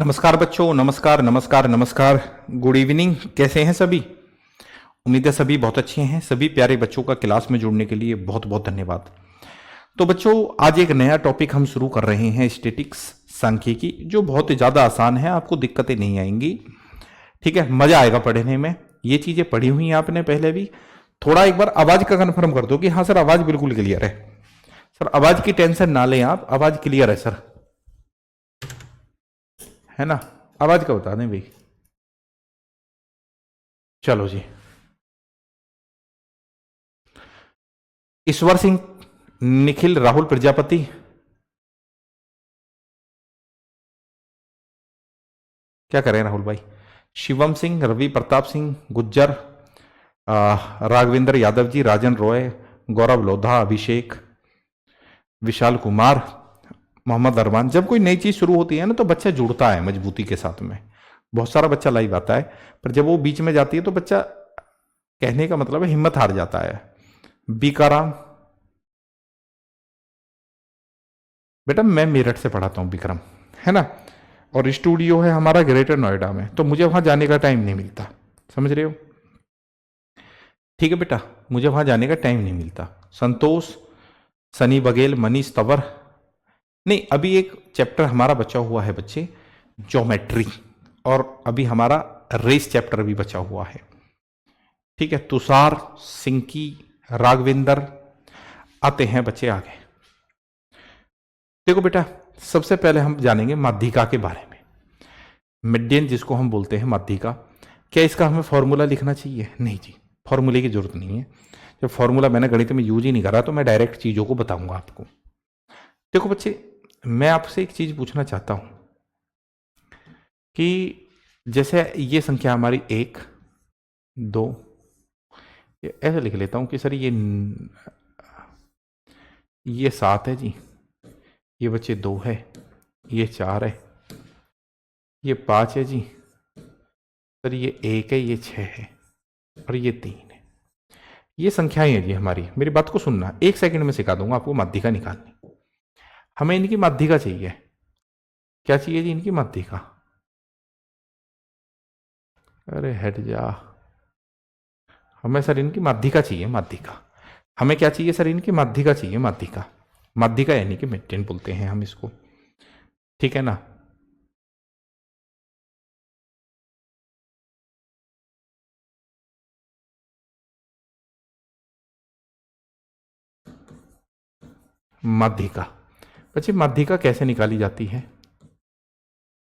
नमस्कार बच्चों, नमस्कार नमस्कार नमस्कार। Good evening. कैसे हैं सभी? उम्मीद है सभी बहुत अच्छे हैं। सभी प्यारे बच्चों का क्लास में जुड़ने के लिए बहुत बहुत धन्यवाद। तो बच्चों, आज एक नया टॉपिक हम शुरू कर रहे हैं, स्टैटिक्स, सांख्यिकी, जो बहुत ही ज़्यादा आसान है। आपको दिक्कतें नहीं आएंगी, ठीक है? मज़ा आएगा पढ़ने में। ये चीज़ें पढ़ी हुई हैं आपने पहले भी। थोड़ा एक बार आवाज़ का कन्फर्म कर दो कि हाँ सर, आवाज़ बिल्कुल क्लियर है। सर, आवाज़ की टेंशन ना लें आप, आवाज़ क्लियर है सर, है ना? आवाज़ का बता दें भाई। चलो जी। ईश्वर सिंह, निखिल, राहुल प्रजापति। क्या करें राहुल भाई? शिवम सिंह, रवि प्रताप सिंह गुज्जर, राघवेंद्र यादव जी, राजन रॉय, गौरव लोधा, अभिषेक, विशाल कुमार, मोहम्मद अरमान। जब कोई नई चीज शुरू होती है ना, तो बच्चा जुड़ता है मजबूती के साथ में। बहुत सारा बच्चा लाइव आता है, पर जब वो बीच में जाती है तो बच्चा, कहने का मतलब है, हिम्मत हार जाता है। बीकाराम, बेटा मैं मेरठ से पढ़ाता हूँ विक्रम, है ना? और स्टूडियो है हमारा ग्रेटर नोएडा में, तो मुझे वहां जाने का टाइम नहीं मिलता। समझ रहे हो? ठीक है बेटा, मुझे वहां जाने का टाइम नहीं मिलता। संतोष, सनी बघेल, मनीष तंवर। नहीं, अभी एक चैप्टर हमारा बचा हुआ है बच्चे, ज्योमेट्री, और अभी हमारा रेस चैप्टर भी बचा हुआ है। ठीक है, तुषार, सिंकी, राघवेंद्र। आते हैं बच्चे आगे। देखो बेटा, सबसे पहले हम जानेंगे माध्यिका के बारे में। मिडियन जिसको हम बोलते हैं माध्यिका, क्या इसका हमें फॉर्मूला लिखना चाहिए? नहीं जी, फॉर्मूले की जरूरत नहीं है। जब फॉर्मूला मैंने गणित में यूज ही नहीं करा, तो मैं डायरेक्ट चीजों को बताऊंगा आपको। देखो बच्चे, मैं आपसे एक चीज पूछना चाहता हूं कि जैसे ये संख्या हमारी 1, 2, ऐसे लिख लेता हूं कि सर ये 7 है जी, ये बच्चे 2 है, ये 4 है, ये 5 है जी, सर ये 1 है, ये 6 है, और ये 3 है। ये संख्याएं हैं जी हमारी। मेरी बात को सुनना, 1 सेकंड में सिखा दूंगा आपको माध्यिका निकालनी। हमें इनकी माध्यिका चाहिए। क्या चाहिए जी? इनकी माध्यिका। अरे हट जा। हमें सर इनकी माध्यिका चाहिए, माध्यिका। हमें क्या चाहिए सर? इनकी माध्यिका चाहिए, माध्यिका। माध्यिका यानी कि मिड बोलते हैं हम इसको, ठीक है ना? माध्यिका। बच्चे, माध्यिका कैसे निकाली जाती है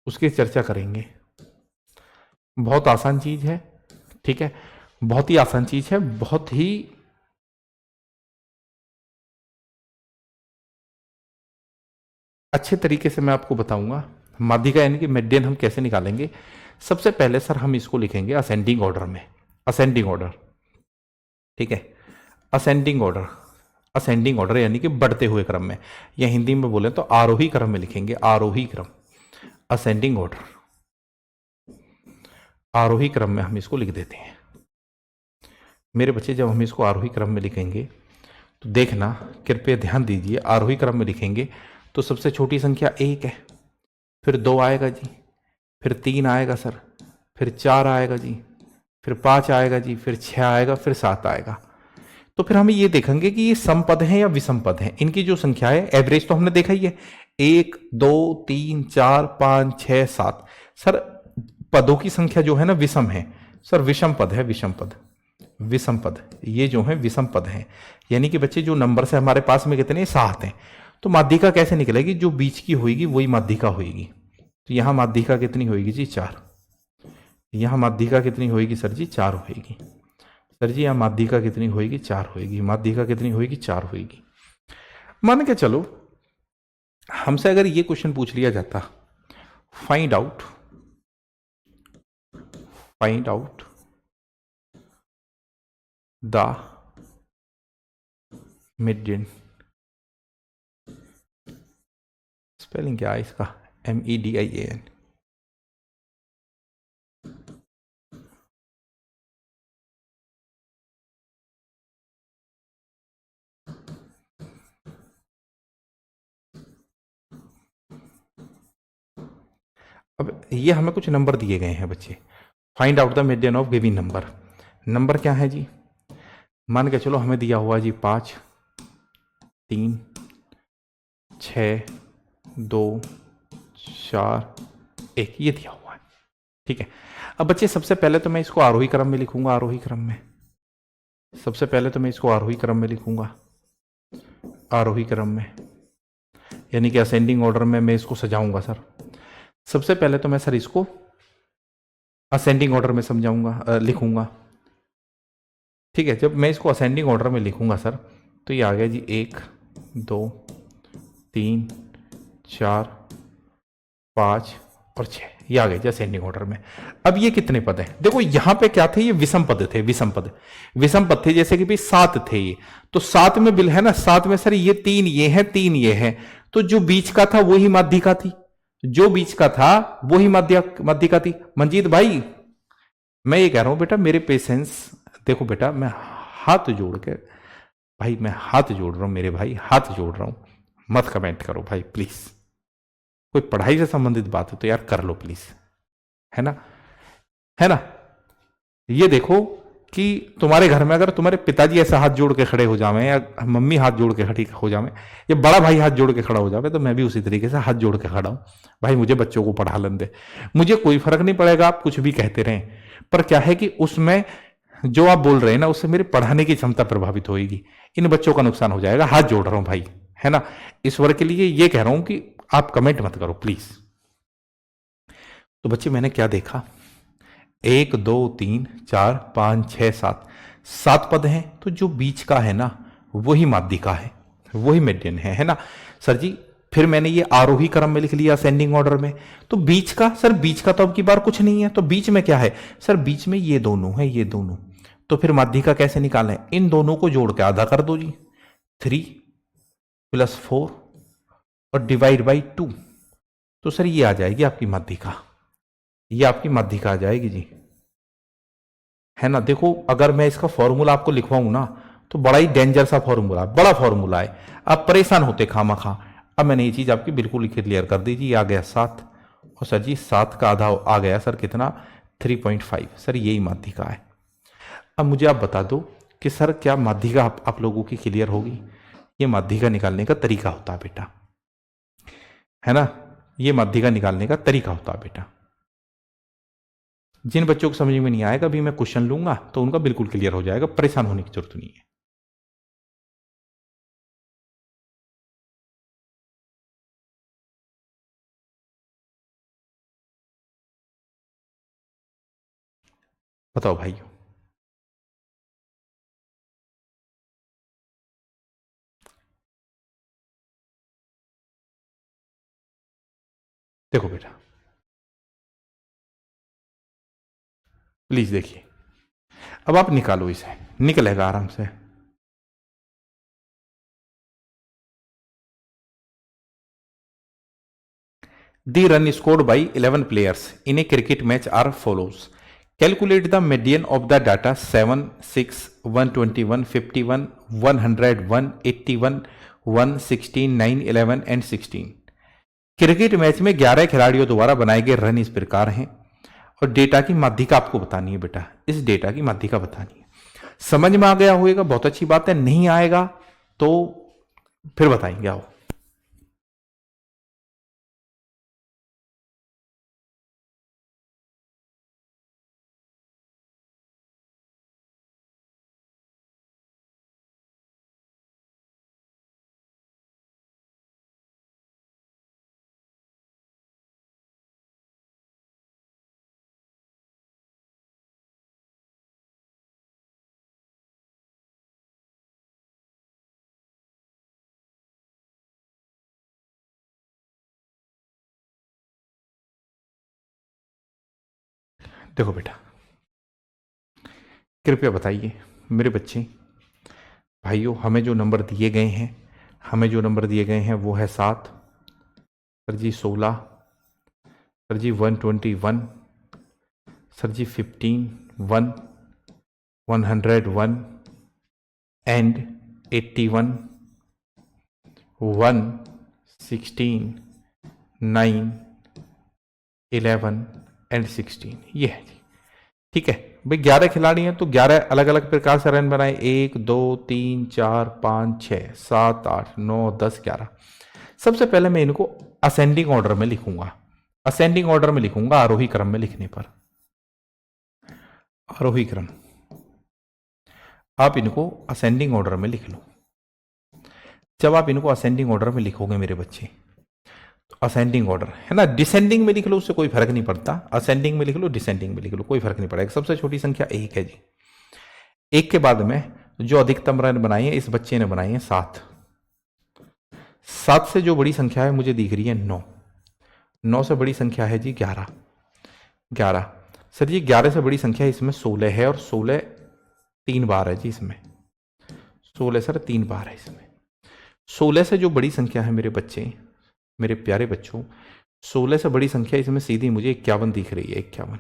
उसकी चर्चा करेंगे। बहुत आसान चीज है, ठीक है? बहुत ही आसान चीज है, बहुत ही अच्छे तरीके से मैं आपको बताऊंगा। माध्यिका यानी कि मीडियन हम कैसे निकालेंगे। सबसे पहले सर हम इसको लिखेंगे असेंडिंग ऑर्डर में। असेंडिंग ऑर्डर, ठीक है? असेंडिंग ऑर्डर, असेंडिंग ऑर्डर यानी कि बढ़ते हुए क्रम में, या हिंदी में बोले तो आरोही क्रम में लिखेंगे, आरोही क्रम। असेंडिंग ऑर्डर, आरोही क्रम में हम इसको लिख देते हैं। मेरे बच्चे, जब हम इसको आरोही क्रम में लिखेंगे तो देखना, कृपया ध्यान दीजिए, आरोही क्रम में लिखेंगे तो सबसे छोटी संख्या 1 है, फिर 2 आएगा जी, फिर 3 आएगा सर, फिर 4 आएगा जी, फिर 5 आएगा जी, फिर 6 आएगा, फिर 7 आएगा। तो फिर हमें ये देखेंगे कि ये समपद है या विषम पद है। इनकी जो संख्या है, एवरेज तो हमने देखा ही है, 1, 2, 3, 4, 5, 6, 7। सर, पदों की संख्या जो है ना, विषम है। सर विषम पद है, विषम पद, विषम पद। ये जो है विषम पद है, यानी कि बच्चे जो नंबर से हमारे पास में कितने, 7 हैं। तो माध्यिका कैसे निकलेगी? जो बीच की होगी वही माध्यिका होगी। तो यहां माध्यिका कितनी होगी जी? 4। यहां माध्यिका कितनी होगी सर जी? 4 होगी। सर जी, यहां माध्यिका कितनी होगी? 4 होगी। माध्यिका कितनी होगी? 4 होगी। मान के चलो, हमसे अगर ये क्वेश्चन पूछ लिया जाता, find out, find out the median. Spelling क्या है इसका? MEDIAN। अब ये हमें कुछ नंबर दिए गए हैं बच्चे, find out the median of given number. Number क्या है जी, मान के चलो हमें दिया हुआ जी 5, 3, 6, 2, 4, 1, ये दिया हुआ है। ठीक है, अब बच्चे सबसे पहले तो मैं इसको आरोही क्रम में लिखूंगा, आरोही क्रम में सबसे पहले तो मैं इसको आरोही क्रम में लिखूंगा, आरोही क्रम में, यानी कि असेंडिंग ऑर्डर में मैं इसको सजाऊंगा सर। सबसे पहले तो मैं सर इसको असेंडिंग ऑर्डर में समझाऊंगा, लिखूंगा। ठीक है, जब मैं इसको असेंडिंग ऑर्डर में लिखूंगा सर, तो ये आ गया जी 1, 2, 3, 4, 5 और 6, ये आ गए जी असेंडिंग ऑर्डर में। अब ये कितने पद हैं, देखो यहां पे क्या थे, ये विषम पद थे, विषम पद, विषम पद थे, जैसे कि भाई 7 थे ये, तो 7 में बिल है ना, 7 में सर ये 3 ये है, 3 ये है, तो जो बीच का था वही माध्यिका थी, जो बीच का था वही माध्यिका थी। मंजीत भाई मैं ये कह रहा हूं बेटा, मेरे पेशेंस देखो बेटा, मैं हाथ जोड़ के भाई, मैं हाथ जोड़ रहा हूं मेरे भाई, हाथ जोड़ रहा हूं, मत कमेंट करो भाई प्लीज, कोई पढ़ाई से संबंधित बात हो तो यार कर लो प्लीज, है ना, है ना। ये देखो कि तुम्हारे घर में अगर तुम्हारे पिताजी ऐसा हाथ जोड़ के खड़े हो जावे, या मम्मी हाथ जोड़ के खड़ी हो जावे, या बड़ा भाई हाथ जोड़ के खड़ा हो जावे, तो मैं भी उसी तरीके से हाथ जोड़ के खड़ा हूं, भाई मुझे बच्चों को पढ़ा लें दे, मुझे कोई फर्क नहीं पड़ेगा आप कुछ भी कहते रहें, पर क्या है कि उसमें जो आप बोल रहे हैं ना, उससे मेरी पढ़ाने की क्षमता प्रभावित होगी, इन बच्चों का नुकसान हो जाएगा, हाथ जोड़ रहा हूं भाई, है ना। इस वर्ग के लिए ये कह रहा हूं कि आप कमेंट मत करो प्लीज। तो बच्चे मैंने क्या देखा, 1, 2, 3, 4, 5, 6, 7, 7 पद हैं, तो जो बीच का है ना वही माध्यिका है, वही मीडियन है ना सर जी। फिर मैंने ये आरोही क्रम में लिख लिया असेंडिंग ऑर्डर में, तो बीच का सर, बीच का तो अब की बार कुछ नहीं है, तो बीच में क्या है सर, बीच में ये दोनों है, ये दोनों, तो फिर माध्यिका कैसे निकालें, इन दोनों को जोड़ के आधा कर दो जी, 3 + 4 और डिवाइड बाई 2, तो सर ये आ जाएगी आपकी माध्यिका, ये आपकी माध्यिका आ जाएगी जी, है ना। देखो अगर मैं इसका फॉर्मूला आपको लिखवाऊं ना, तो बड़ा ही डेंजर सा फॉर्मूला, बड़ा फॉर्मूला है, आप परेशान होते खामा खा। अब मैंने ये चीज आपकी बिल्कुल क्लियर कर दी जी, आ गया 7, और सर जी 7 का आधा आ गया सर कितना, 3.5, सर यही माध्यिका है। अब मुझे आप बता दो कि सर क्या माध्यिका आप लोगों की क्लियर होगी, ये माध्यिका निकालने का तरीका होता है बेटा, है ना, ये माध्यिका निकालने का तरीका होता है बेटा। जिन बच्चों को समझ में नहीं आएगा, अभी मैं क्वेश्चन लूंगा तो उनका बिल्कुल क्लियर हो जाएगा, परेशान होने की जरूरत नहीं है। बताओ भाइयों, देखो बेटा प्लीज देखिए, अब आप निकालो इसे, निकलेगा आराम से। The run scored by 11 players in a cricket match are follows. Calculate the median of the data 7, 6, 121, 51, 100, 181, 116, 9, 11 and 16। Cricket match में 11 खिलाड़ियों द्वारा बनाए गए रन इस प्रकार हैं, और डेटा की माध्यिका आपको बतानी है बेटा, इस डेटा की माध्यिका बतानी है। समझ में आ गया होगा, बहुत अच्छी बात है, नहीं आएगा तो फिर बताएंगे, आओ। देखो बेटा, कृपया बताइए मेरे बच्चे भाइयों, हमें जो नंबर दिए गए हैं, हमें जो नंबर दिए गए हैं वो है 7, sir ji 16, sir ji 121, sir ji 15, 1, 101 and 81, 1, 16, 9, 11 and 16, ये है जी। ठीक है भाई, 11 खिलाड़ी हैं तो 11 अलग अलग प्रकार से रन बनाए, 1 2 3 4 5 6 7 8 9 10 11। सबसे पहले मैं इनको असेंडिंग ऑर्डर में लिखूंगा, असेंडिंग ऑर्डर में लिखूंगा, आरोही क्रम में लिखने पर, आरोही क्रम। आप इनको असेंडिंग ऑर्डर में लिख लो। जब आप इनको असेंडिंग ऑर्डर में लिखोगे मेरे बच्चे, तो असेंडिंग ऑर्डर है ना, डिसेंडिंग में लिख लो उससे कोई फर्क नहीं पड़ता, असेंडिंग में लिख लो, डिसेंडिंग में लिख लो, कोई फर्क नहीं पड़ेगा। सबसे छोटी संख्या 1 है जी। 1 के बाद में जो अधिकतम रन बनाए हैं इस बच्चे ने बनाए हैं 7। 7 से जो बड़ी संख्या है मुझे दिख रही है 9। 9 से बड़ी संख्या है जी 11। 11 सर जी, 11 से बड़ी संख्या इसमें 16 है, और 16 3 बार है जी इसमें, 16 सर 3 बार है इसमें। 16 से जो बड़ी संख्या है मेरे बच्चे, मेरे प्यारे बच्चों, 16 से बड़ी संख्या इसमें सीधी मुझे 51 दिख रही है। 51,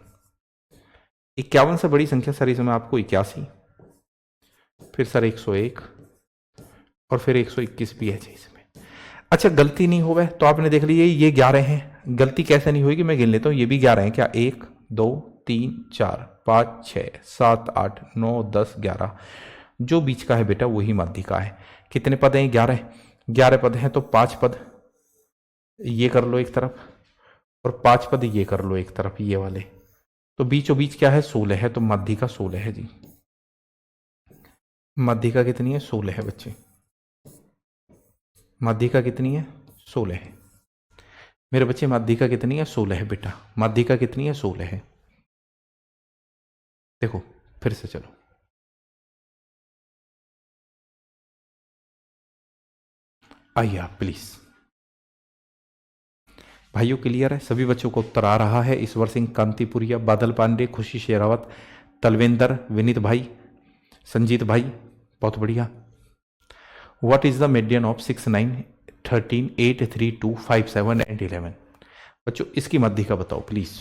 51 से बड़ी संख्या सर इसमें आपको 81, फिर सर 101, और फिर 121 भी है जी इसमें। अच्छा, गलती नहीं हो गए तो आपने देख लीजिए ये 11 हैं, गलती कैसे नहीं होगी मैं गिन लेता हूं, ये भी 11 हैं क्या, 1 2 3 4 5 6 7 8 9 10 11। जो बीच का है बेटा वही माध्यिका है। कितने पद हैं, 11। 11 पद हैं तो 5 पद ये कर लो एक तरफ, और 5 पद ये कर लो एक तरफ, ये वाले। तो बीचों बीच क्या है, 16 है, तो माध्यिका 16 है जी। माध्यिका कितनी है, 16 है बच्चे। माध्यिका कितनी है, 16 है मेरे बच्चे। माध्यिका कितनी है, 16 है बेटा। माध्यिका कितनी है, 16 है। देखो फिर से चलो, आइए आप प्लीज। भाइयों क्लियर है, सभी बच्चों को उत्तर आ रहा है। ईश्वर सिंह कांतिपुरिया, बादल पांडे, खुशी शेरावत, तलविंदर, विनीत भाई, संजीत भाई, बहुत बढ़िया। What is the median of 6 9 13 8 3 2 5 7 and 11? बच्चों इसकी माध्यिका बताओ प्लीज।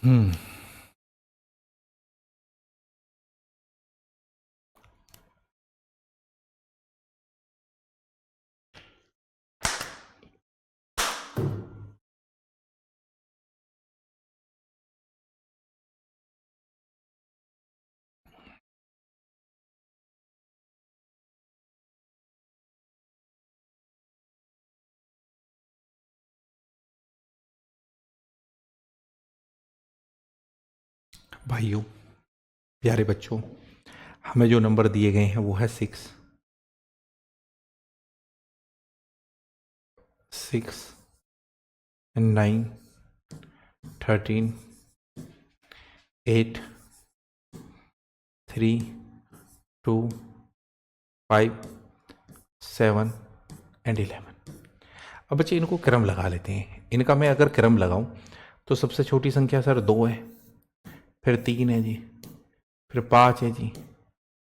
हम्म भाइयों प्यारे बच्चों, हमें जो नंबर दिए गए हैं वो है 6 9 13 8 3 2 5 7 एंड 11। अब बच्चे इनको क्रम लगा लेते हैं। इनका मैं अगर क्रम लगाऊं तो सबसे छोटी संख्या सर 2 है, फिर 3 है जी, फिर 5 है जी,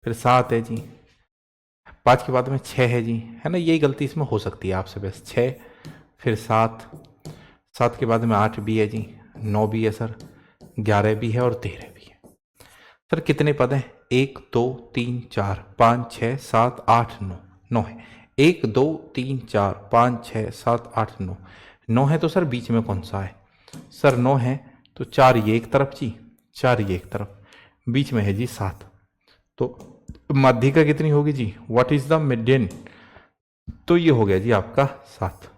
फिर 7 है जी, 5 के बाद में 6 है जी, है ना। यही गलती इसमें हो सकती है आपसे बस। 6 फिर 7, 7 के बाद में 8 भी है जी, 9 भी है सर, 11 भी है और 13 भी है। सर कितने पद हैं, 1 2 3 4 5 6 7 8 9, 9 है। 1 2 3 4 5 6 7 8 9, 9 है। तो सर बीच में कौन सा है, सर 9 है तो 4 ये एक तरफ जी, 4 ये एक तरफ, बीच में है जी 7। तो माध्यिका कितनी होगी जी, व्हाट इज द मीडियन, तो ये हो गया जी आपका 7,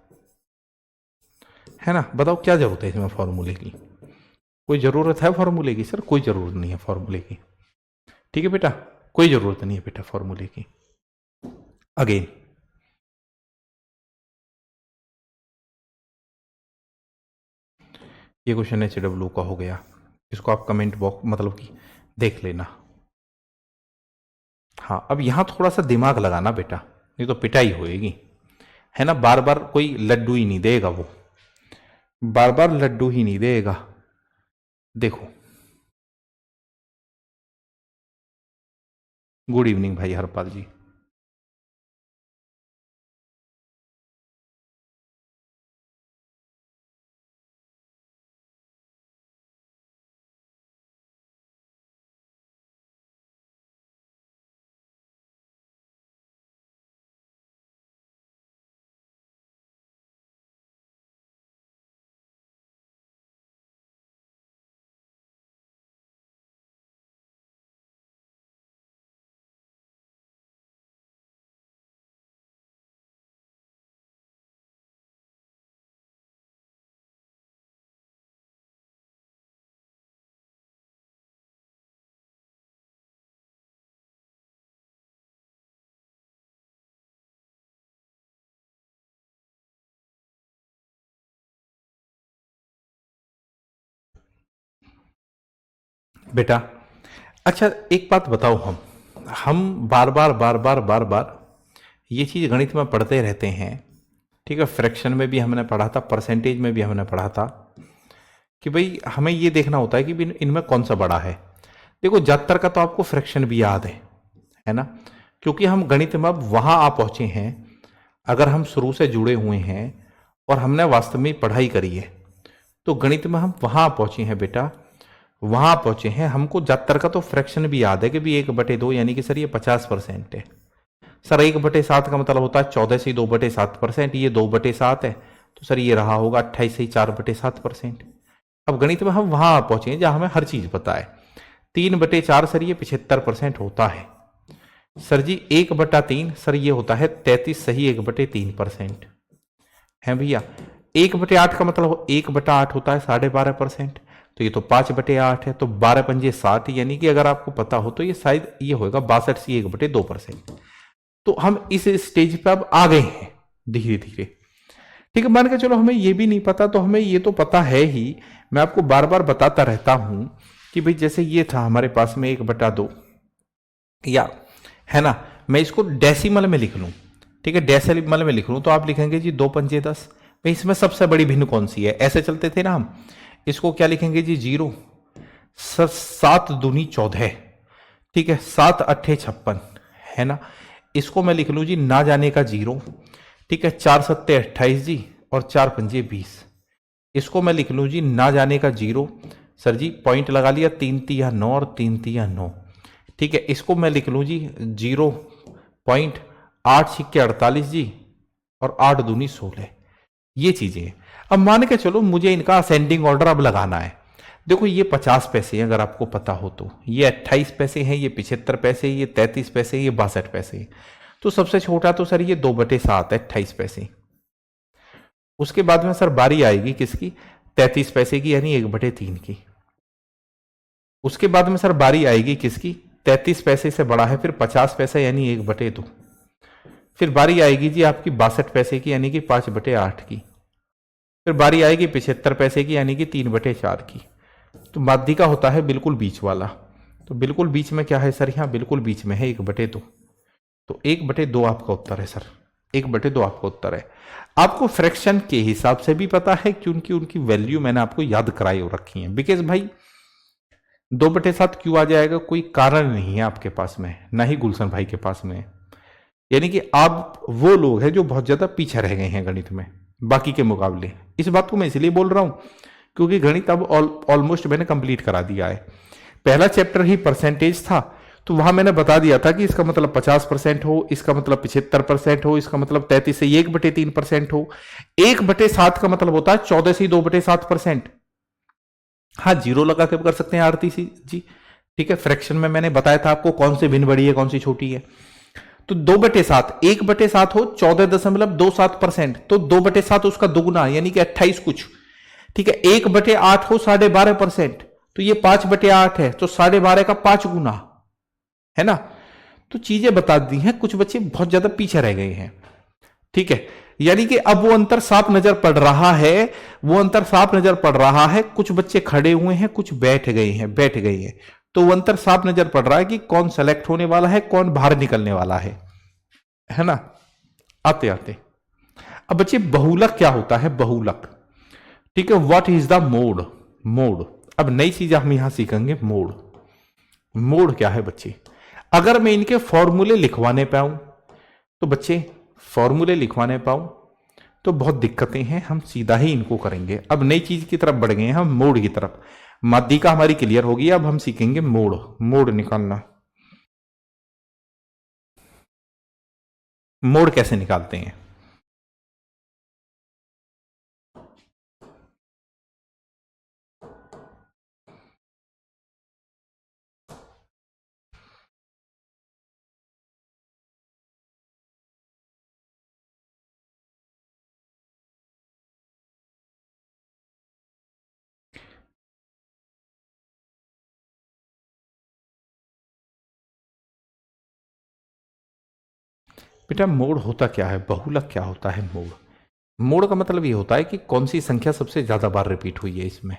है ना। बताओ क्या जरूरत है इसमें फॉर्मूले की, कोई जरूरत है फॉर्मूले की, सर कोई जरूरत नहीं है फॉर्मूले की। ठीक है बेटा, कोई जरूरत नहीं है बेटा फॉर्मूले की। अगेन ये क्वेश्चन HW का हो गया, इसको आप कमेंट बॉक्स मतलब कि देख लेना। हाँ, अब यहां थोड़ा सा दिमाग लगाना बेटा, नहीं तो पिटाई होएगी, है ना। बार बार कोई लड्डू ही नहीं देगा, वो बार बार लड्डू ही नहीं देगा। देखो, गुड इवनिंग भाई हरपाल जी। बेटा अच्छा एक बात बताओ, हम बार बार बार बार बार बार ये चीज गणित में पढ़ते रहते हैं, ठीक है, फ्रैक्शन में भी हमने पढ़ा था, परसेंटेज में भी हमने पढ़ा था कि भाई हमें ये देखना होता है कि इनमें कौन सा बड़ा है। देखो ज्यादातर का तो आपको फ्रैक्शन भी याद है ना, क्योंकि हम गणित में अब वहां आ पहुंचे हैं, अगर हम शुरू से जुड़े हुए हैं और हमने वास्तव में पढ़ाई करी है तो गणित में हम वहां पहुंचे हैं बेटा, वहां पहुंचे हैं। हमको ज्यादातर का तो फ्रैक्शन भी याद है कि भी 1/2 यानी कि सर ये 50% है। सर 1/7 का मतलब होता है 14 से 2/7%, ये 2/7 है तो सर ये रहा होगा 28 से 4/7%। अब गणित में हम वहां पहुंचे हैं जहां हमें हर चीज पता है। 3/4 सर ये 75% होता है। सर जी 1/3 सर ये होता है 33 सही 1/3% है भैया। 1/8 का मतलब 1/8 होता है 12.5%, तो ये तो 5/8 है, तो 12 पंजे 60, यानी कि अगर आपको पता हो तो ये शायद ये होगा 62 से 1/2%। तो हम इस स्टेज पे अब आ गए हैं धीरे धीरे, ठीक है। मान के चलो हमें ये भी नहीं पता तो हमें ये तो पता है ही, मैं आपको बार बार बताता रहता हूं कि भाई जैसे ये था हमारे पास में 1/2 या है ना, मैं इसको डेसिमल में लिख लूं, ठीक है, डेसिमल में लिख लूं तो आप लिखेंगे जी 2 पंजे 10। भाई इसमें सबसे बड़ी भिन्न कौन सी है, ऐसे चलते थे ना हम, इसको क्या लिखेंगे जी 0। 7 दूनी 14, ठीक है, 7 अट्ठे 56 है ना। इसको मैं लिख लूं जी ना जाने का 0, ठीक है, 4 सत्ते 28 जी और 4 पंजे 20। इसको मैं लिख लूं जी ना जाने का 0, सर जी पॉइंट लगा लिया, 3 तिया 9 और 3 तिया 9, ठीक है। इसको मैं लिख लूं जी 0.8 छिक्के 48 जी और 8 दूनी 16, ये चीजें। अब मान के चलो मुझे इनका असेंडिंग ऑर्डर अब लगाना है। देखो ये 50 पैसे हैं अगर आपको पता हो तो, ये 28 पैसे हैं, ये 75 पैसे, ये 33 पैसे, ये 62 पैसे। तो सबसे छोटा तो सर ये 2/7 है 28 पैसे। उसके बाद में सर बारी आएगी किसकी, 33 पैसे की यानी 1/3 की। उसके बाद में सर बारी आएगी किसकी, 33 पैसे से बड़ा है फिर 50 पैसे यानी 1/2। फिर बारी आएगी जी आपकी 62 पैसे की यानी कि 5/8 की। फिर बारी आएगी 75 पैसे की यानी कि 3/4 की। तो माध्यिका होता है बिल्कुल बीच वाला, तो बिल्कुल बीच में क्या है सर, यहां बिल्कुल बीच में है 1/2। तो 1/2 आपका उत्तर है सर, 1/2 आपका उत्तर है। आपको फ्रैक्शन के हिसाब से भी पता है क्योंकि उनकी वैल्यू मैंने आपको याद कराई हो रखी है। बिकॉज भाई 2/7 क्यों आ जाएगा, कोई कारण नहीं है आपके पास में, ना ही गुलशन भाई के पास में। यानी कि आप वो लोग हैं जो बहुत ज्यादा पीछे रह गए हैं गणित में बाकी के मुकाबले। इस बात को मैं इसलिए बोल रहा हूं क्योंकि गणित अब ऑलमोस्ट मैंने कंप्लीट करा दिया है। पहला चैप्टर ही परसेंटेज था, तो वहां मैंने बता दिया था कि इसका मतलब 50% हो, इसका मतलब 75% हो, इसका मतलब 33 से 1/3% हो। 1/7 का मतलब होता है 14 से 2/7%। हाँ जीरो लगा के कर सकते हैं आरती सी जी, ठीक है। फ्रैक्शन में मैंने बताया था आपको कौन सी भिन्न बड़ी है कौन सी छोटी है। तो 2/7, 1/7 हो 14.27%, तो 2/7 उसका दोगुना यानी कि 28 कुछ, ठीक है। 1/8 हो 12.5%, तो ये 5/8 है, तो 12.5 का 5 गुना है ना। तो चीजें बता दी हैं, कुछ बच्चे बहुत ज्यादा पीछे रह गए हैं, ठीक है। यानी कि अब वो अंतर साफ नजर पड़ रहा है, वो अंतर साफ नजर पड़ रहा है। कुछ बच्चे खड़े हुए हैं, कुछ बैठ गए हैं, तो वो अंतर साफ नजर पड़ रहा है कि कौन सेलेक्ट होने वाला है, कौन बाहर निकलने वाला है ना। आते आते अब बच्चे बहुलक क्या होता है, बहुलक, ठीक है। What is the mode, mode. अब नई चीज हम यहां सीखेंगे, मोड। मोड क्या है बच्चे, अगर मैं इनके फॉर्मूले लिखवाने पाऊं तो बच्चे, फॉर्मूले लिखवाने पाऊं तो बहुत दिक्कतें हैं, हम सीधा ही इनको करेंगे। अब नई चीज की तरफ बढ़ गए हैं हम, मोड की तरफ। माध्यिका हमारी क्लियर होगी, अब हम सीखेंगे मोड, मोड निकालना। मोड कैसे निकालते हैं, बेटा मोड होता क्या है, बहुलक क्या होता है। मोड, मोड का मतलब ये होता है कि कौन सी संख्या सबसे ज्यादा बार रिपीट हुई है इसमें।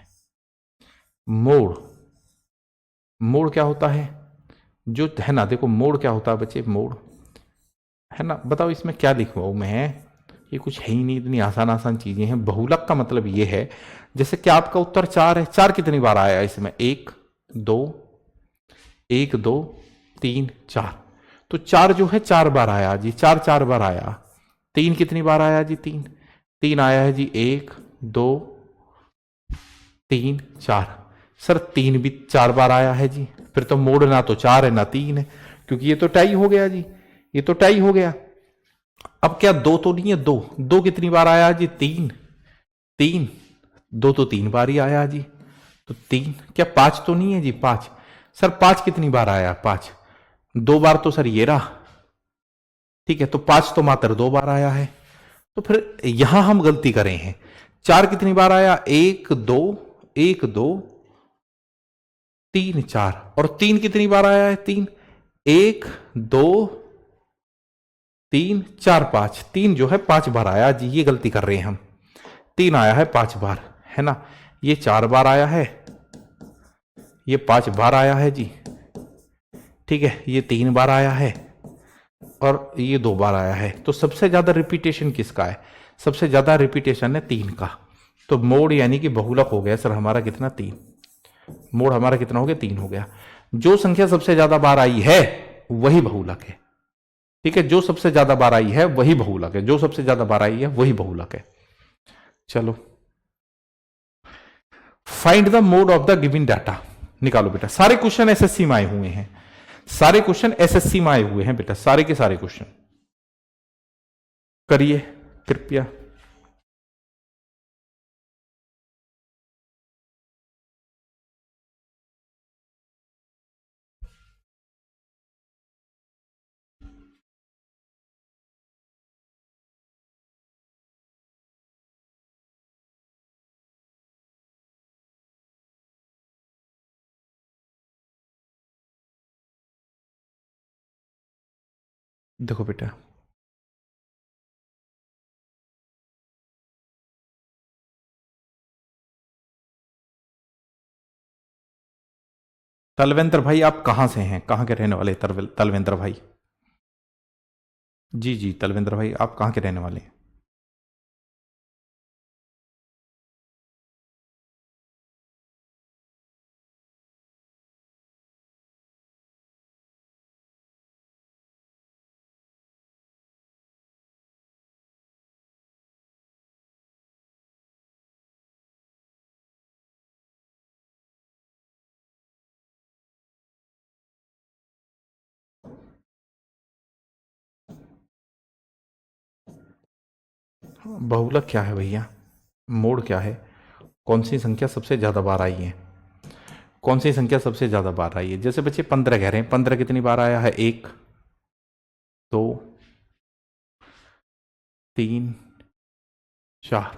मोड मोड़ क्या होता है, जो है ना, देखो मोड़ क्या होता है बच्चे, मोड़ है ना, बताओ इसमें क्या लिखवाऊं मैं, ये कुछ है ही नहीं, इतनी आसान आसान चीजें हैं। बहुलक का मतलब ये है, जैसे कि आपका उत्तर 4 है, 4 कितनी बार आया इसमें, एक दो, एक दो तीन चार, तो 4 जो है 4 बार आया जी, 4 4 बार आया। 3 कितनी बार आया जी, 3 3 आया है जी, एक दो तीन चार। सर 3 भी 4 बार आया है जी, फिर तो मोड़ ना तो 4 है ना 3 है, क्योंकि ये तो टाई हो गया जी, ये तो टाई हो गया। अब क्या दो तो नहीं है, दो दो कितनी बार आया जी, 3 3 दो तो 3 बार ही आया जी, तो 3 क्या 5 तो नहीं है जी, 5। सर 5 कितनी बार आया, 5 2 बार तो सर ये रहा, ठीक है, तो 5 तो मात्र 2 बार आया है। तो फिर यहां हम गलती करें हैं, 4 कितनी बार आया, एक दो तीन चार, और 3 कितनी बार आया है, 3 एक दो तीन चार 5, 3 जो है 5 बार आया जी, ये गलती कर रहे हैं हम, 3 आया है 5 बार, है ना, ये 4 बार आया है, ये 5 बार आया है जी, ठीक है, ये 3 बार आया है और ये 2 बार आया है। तो सबसे ज्यादा रिपीटेशन किसका है, सबसे ज्यादा रिपीटेशन है 3 का। तो मोड यानी कि बहुलक हो गया सर हमारा कितना, 3। मोड हमारा कितना हो गया, 3 हो गया। जो संख्या सबसे ज्यादा बार आई है वही बहुलक है, ठीक है, जो सबसे ज्यादा बार आई है वही बहुलक है, जो सबसे ज्यादा बार आई है वही बहुलक है। चलो, find the mode of the given data, निकालो बेटा। सारे क्वेश्चन एसएससी में आए हुए हैं, सारे क्वेश्चन एसएससी में आए हुए हैं बेटा, सारे के सारे क्वेश्चन करिए कृपया। देखो बेटा, तलवेंद्र भाई आप कहां से हैं, कहां के रहने वाले तलवेंद्र भाई? जी जी तलवेंद्र भाई आप कहां के रहने वाले हैं? बहुलक क्या है भैया, मोड क्या है, कौन सी संख्या सबसे ज्यादा बार आई है, कौन सी संख्या सबसे ज्यादा बार आई है? जैसे बच्चे 15 कह रहे हैं, 15 कितनी बार आया है, एक दो तीन चार,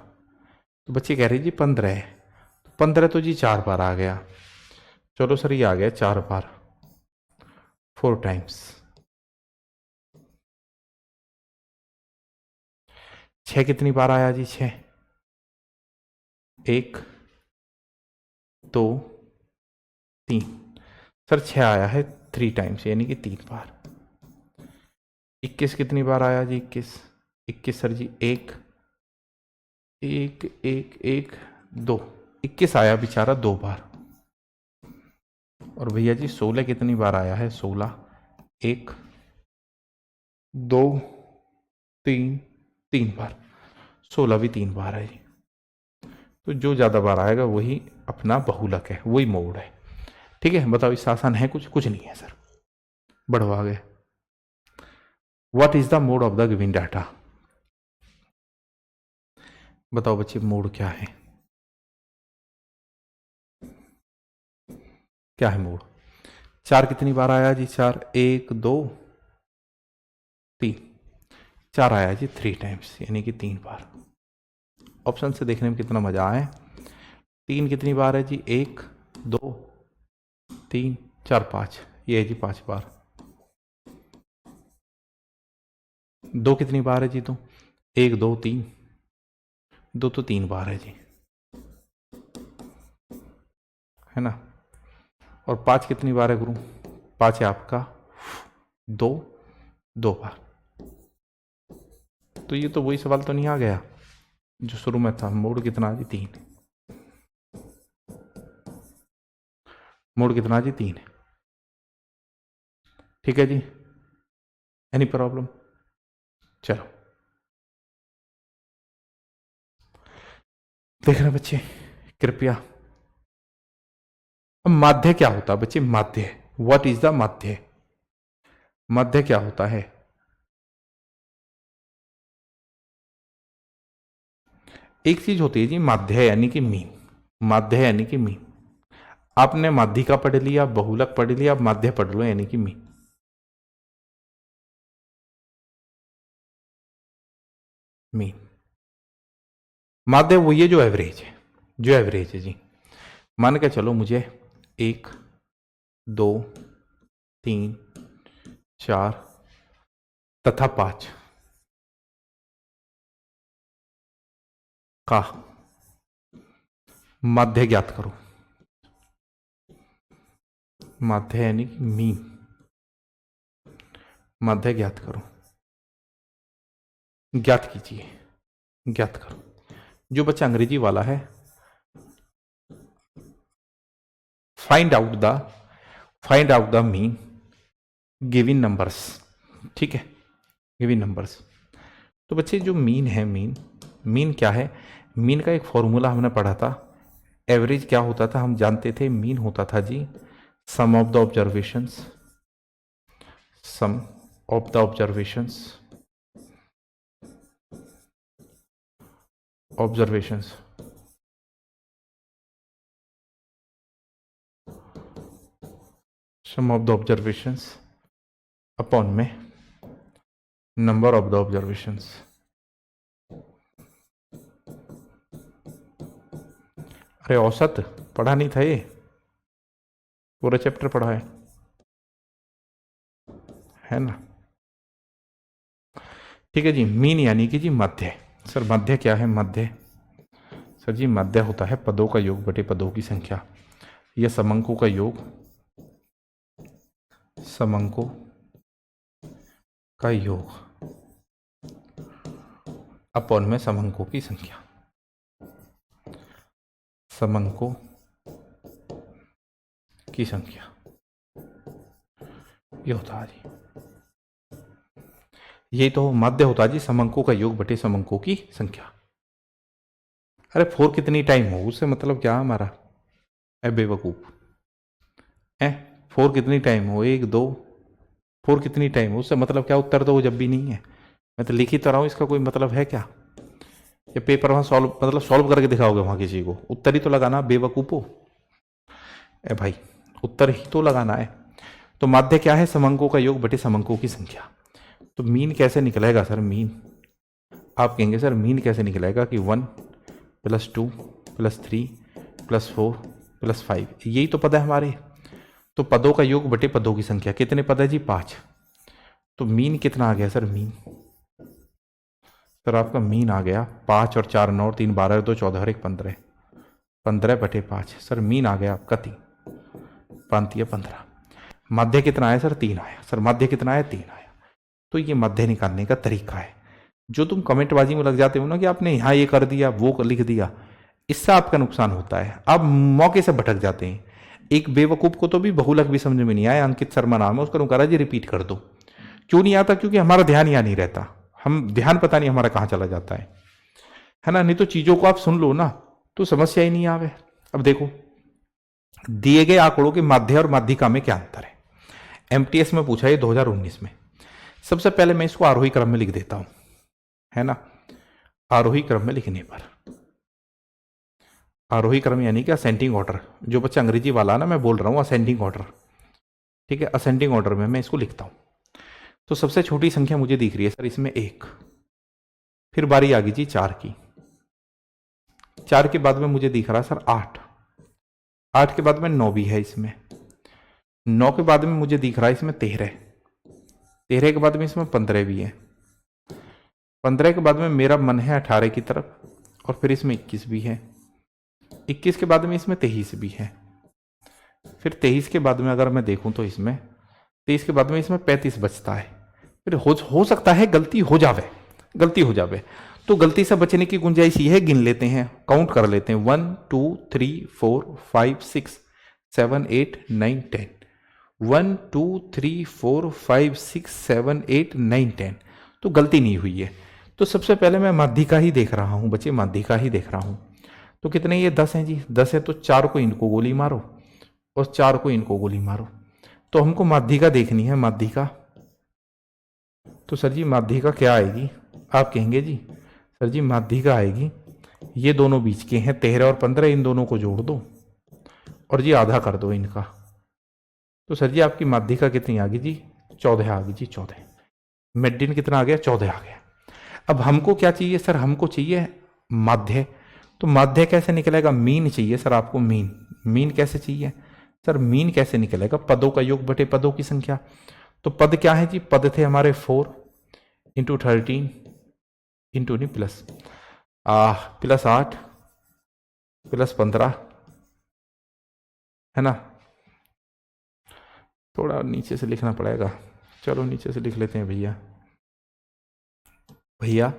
तो बच्चे कह रहे हैं जी 15 है, 15 तो जी 4 बार आ गया, चलो सर ये आ गया 4 बार, 4 टाइम्स। 6 कितनी बार आया जी, 6 एक दो तीन, सर 6 आया है 3 टाइम्स यानी कि 3 बार। 21 कितनी बार आया जी, 21 21 सर जी एक एक एक एक दो, 21 आया बेचारा 2 बार। और भैया जी 16 कितनी बार आया है, 16 एक दो तीन, 3 बार, 16 भी 3 बार है जी। तो जो ज्यादा बार आएगा वही अपना बहुलक है, वही मोड है, ठीक है। बताओ इस आसान है, कुछ कुछ नहीं है सर, बढ़ो आगे। What is the mode of the given data, बताओ बच्चे मोड क्या है, क्या है मोड? 4 कितनी बार आया जी, 4 एक दो तीन, 4 आया जी 3 टाइम्स यानी कि 3 बार। ऑप्शन से देखने में कितना मजा आए। 3 कितनी बार है जी, एक दो तीन चार 5, ये है जी 5 बार। 2 कितनी बार है जी, तो एक दो तीन, 2 तो 3 बार है जी, है ना। और 5 कितनी बार है गुरु? 5 है आपका 2 बार। तो ये तो वही सवाल तो नहीं आ गया जो शुरू में था। मोड कितना जी? 3। मोड कितना जी? 3। ठीक है जी, एनी प्रॉब्लम? चलो देख रहे बच्चे, कृपया। अब माध्य क्या होता है बच्चे? माध्य, व्हाट इज द माध्य? माध्य क्या होता है? एक चीज होती है जी माध्य यानी कि मीन। माध्य यानी कि मीन। आपने माध्यिका पढ़ लिया, बहुलक पढ़ लिया, अब माध्य पढ़ लो यानी कि मीन। मीन माध्य वो ये जो एवरेज है, जो एवरेज है जी। मान के चलो मुझे 1 2 3 4 तथा 5 का माध्य ज्ञात करो। माध्य यानी कि मीन, माध्य ज्ञात करो। ज्ञात कीजिए, ज्ञात करो। जो बच्चा अंग्रेजी वाला है, find out the mean given numbers. ठीक है, गिवन नंबर्स। तो बच्चे जो मीन है, मीन क्या है? मीन का एक फॉर्मूला हमने पढ़ा था। एवरेज क्या होता था हम जानते थे? मीन होता था जी sum of the observations, sum of the observations, observations sum of the observations upon में नंबर ऑफ द ऑब्जर्वेशंस। अरे औसत पढ़ा नहीं था? ये पूरा चैप्टर पढ़ा है ना? ठीक है जी। मीन यानी कि जी मध्य। सर मध्य क्या है? मध्य सर जी मध्य होता है पदों का योग बटे पदों की संख्या, या समंकों का योग, समंकों का योग अपॉन में समंकों की संख्या। समंकों की संख्या ये होता है जी, यही तो मध्य होता है जी, समंकों का योग बटे समंकों की संख्या। अरे 4 कितनी टाइम हो उससे मतलब क्या हमारा? ए बेवकूफ, 4 कितनी टाइम हो? 1 2 4 कितनी टाइम हो उससे मतलब क्या? उत्तर तो वो जब भी नहीं है। मैं तो लिख ही तो रहा हूं, इसका कोई मतलब है क्या? ये पेपर वहां सॉल्व मतलब सॉल्व करके दिखाओगे वहां किसी को? उत्तर ही तो लगाना बेवकूफो। ए भाई उत्तर ही तो लगाना है। तो माध्य क्या है? समंकों का योग बटे समंकों की संख्या। तो मीन कैसे निकलेगा सर? मीन आप कहेंगे सर मीन कैसे निकलेगा कि 1 + 2 + 3 + 4 + 5, यही तो पद है हमारे। तो पदों का योग बटे पदों की संख्या। कितने पद है जी? 5। तो मीन कितना आ गया सर? मीन सर आपका मीन आ गया 5 और 4 9 3 12 2 14 और 1 15, 15 बटे 5। सर मीन आ गया आपका 3, 5 या 15। मध्य कितना आया सर? 3 आया। सर मध्य कितना आया? 3 आया। तो ये मध्य निकालने का तरीका है। जो तुम कमेंटबाजी में लग जाते हो ना कि आपने यहां ये कर दिया वो लिख दिया, इससे आपका नुकसान होता है। आप मौके से भटक जाते हैं। एक बेवकूफ को तो भी बहुलक भी समझ में नहीं आया, अंकित शर्मा नाम है उसका, कहा जी रिपीट कर दो। क्यों नहीं आता? क्योंकि हमारा ध्यान यहाँ नहीं रहता। हम ध्यान पता नहीं हमारा कहाँ चला जाता है ना? नहीं तो चीजों को आप सुन लो ना तो समस्या ही नहीं आवे। अब देखो दिए गए आंकड़ों के माध्य और माध्यिका में क्या अंतर है? एमटीएस में पूछा है 2019 में। सबसे पहले मैं इसको आरोही क्रम में लिख देता हूं, है ना? आरोही क्रम में लिखने पर, आरोही क्रम यानी कि असेंडिंग ऑर्डर। जो बच्चा अंग्रेजी वाला ना मैं बोल रहा हूं असेंडिंग ऑर्डर। ठीक है, असेंडिंग ऑर्डर में मैं इसको लिखता हूं। तो सबसे छोटी संख्या मुझे दिख रही है सर इसमें 1, फिर बारी आ गई जी 4 की। 4 के बाद में मुझे दिख रहा है सर 8, 8 के बाद में 9 भी है इसमें, 9 के बाद में मुझे दिख रहा है इसमें 13, 13 के बाद में इसमें 15 भी है, 15 के बाद में मेरा मन है 18 की तरफ, और फिर इसमें 21 भी है, 21 के बाद में इसमें 23 भी है, फिर 23 के बाद में अगर मैं देखूं तो इसमें 23 के बाद में इसमें 35 बचता है। फिर हो सकता है गलती हो जावे, गलती हो जावे। तो गलती से बचने की गुंजाइश ये है, गिन लेते हैं, काउंट कर लेते हैं, 1 2 3 4 5 6 7 8 9 10, 1 2 3 4 5 6 7 8 9 10। तो गलती नहीं हुई है। तो सबसे पहले मैं माध्यिका ही देख रहा हूं बच्चे, माध्यिका ही देख रहा हूं। तो कितने, ये 10 हैं जी, 10 है तो 4 को इनको गोली मारो और 4 को इनको गोली मारो। तो हमको माध्यिका देखनी है, माध्यिका। तो सर जी माध्यिका क्या आएगी, आप कहेंगे जी सर जी माध्यिका आएगी, ये दोनों बीच के हैं 13 और 15, इन दोनों को जोड़ दो और जी आधा कर दो इनका। तो सर जी आपकी माध्यिका कितनी आ गई जी, 14 आ गई जी, 14। मेडियन कितना आ गया, 14 आ गया। अब हमको क्या चाहिए सर, हमको चाहिए माध्य। तो माध्य कैसे निकलेगा, मीन चाहिए सर आपको, मीन। मीन कैसे चाहिए सर, मीन कैसे निकलेगा, पदों का योग बटे पदों की संख्या। तो पद क्या है जी, पद थे हमारे 4 इंटू 13 इंटू नहीं प्लस प्लस 8 प्लस 15, है ना। थोड़ा नीचे से लिखना पड़ेगा, चलो नीचे से लिख लेते हैं भैया। भैया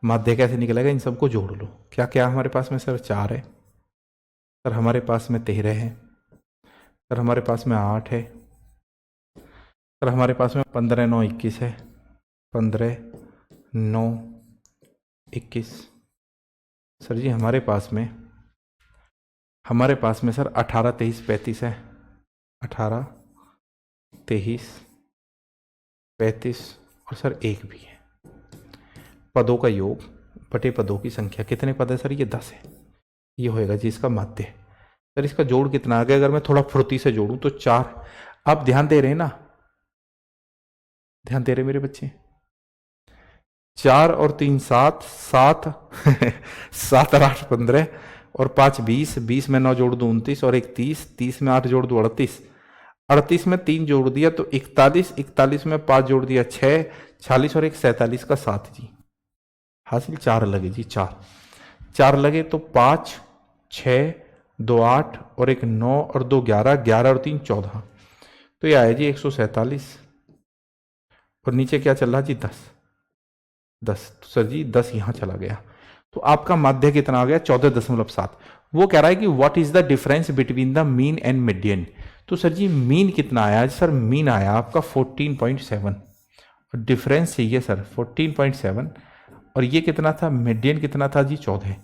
माध्य कैसे निकलेगा, इन सबको जोड़ लो। क्या क्या हमारे पास में सर, 4 है सर, हमारे पास में 13 है सर, हमारे पास में 8 है सर, हमारे पास में 15 9 21 है, 15 9 21 सर जी, हमारे पास में सर 18 23 35 है, 18 23 35 और सर 1 भी है। पदों का योग बटे पदों की संख्या, कितने पद है सर, ये 10 है। ये होएगा जी इसका माध्य। सर इसका जोड़ कितना आ गया, अगर मैं थोड़ा फुर्ती से जोड़ूं तो 4। आप ध्यान दे रहे हैं ना, ध्यान दे रहे मेरे बच्चे, 4 और 3 7 7 7 और 8 15 और 5 20, 20 में 9 जोड़ दो 29 और 1 30, 30 में 8 जोड़ दो 38, 38 में 3 जोड़ दिया तो 41, 41 में 5 जोड़ दिया 6, 46 और 1 47 का 7 जी, हासिल 4 लगे जी, 4 4 लगे तो 5 6 2 8 और 1 9 और 2 11, 11 और 3 14। तो ये आया जी 147 और नीचे क्या चल रहा जी, 10 10। तो सर जी 10 यहां चला गया। तो आपका माध्य कितना आ गया, 14.7। वो कह रहा है कि what is the difference between the mean and median. तो सर जी मीन कितना आया सर, मीन आया आपका 14.7 और डिफरेंस चाहिए सर 14.7 और ये कितना था, मीडियन कितना था जी, 14।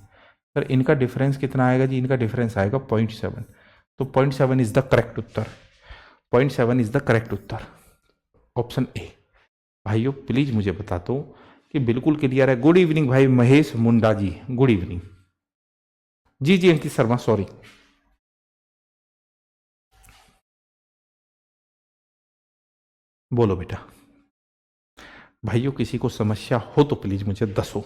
सर इनका डिफरेंस कितना आएगा जी, इनका डिफरेंस आएगा 0.7। तो 0.7 is the correct Uttar, 0.7 is the correct Uttar, option A. भाइयों प्लीज मुझे बता दो कि बिल्कुल क्लियर है। गुड इवनिंग भाई महेश मुंडा जी, गुड इवनिंग। जी जी अंकित शर्मा, सॉरी। बोलो बेटा। भाइयों किसी को समस्या हो तो प्लीज मुझे दसो।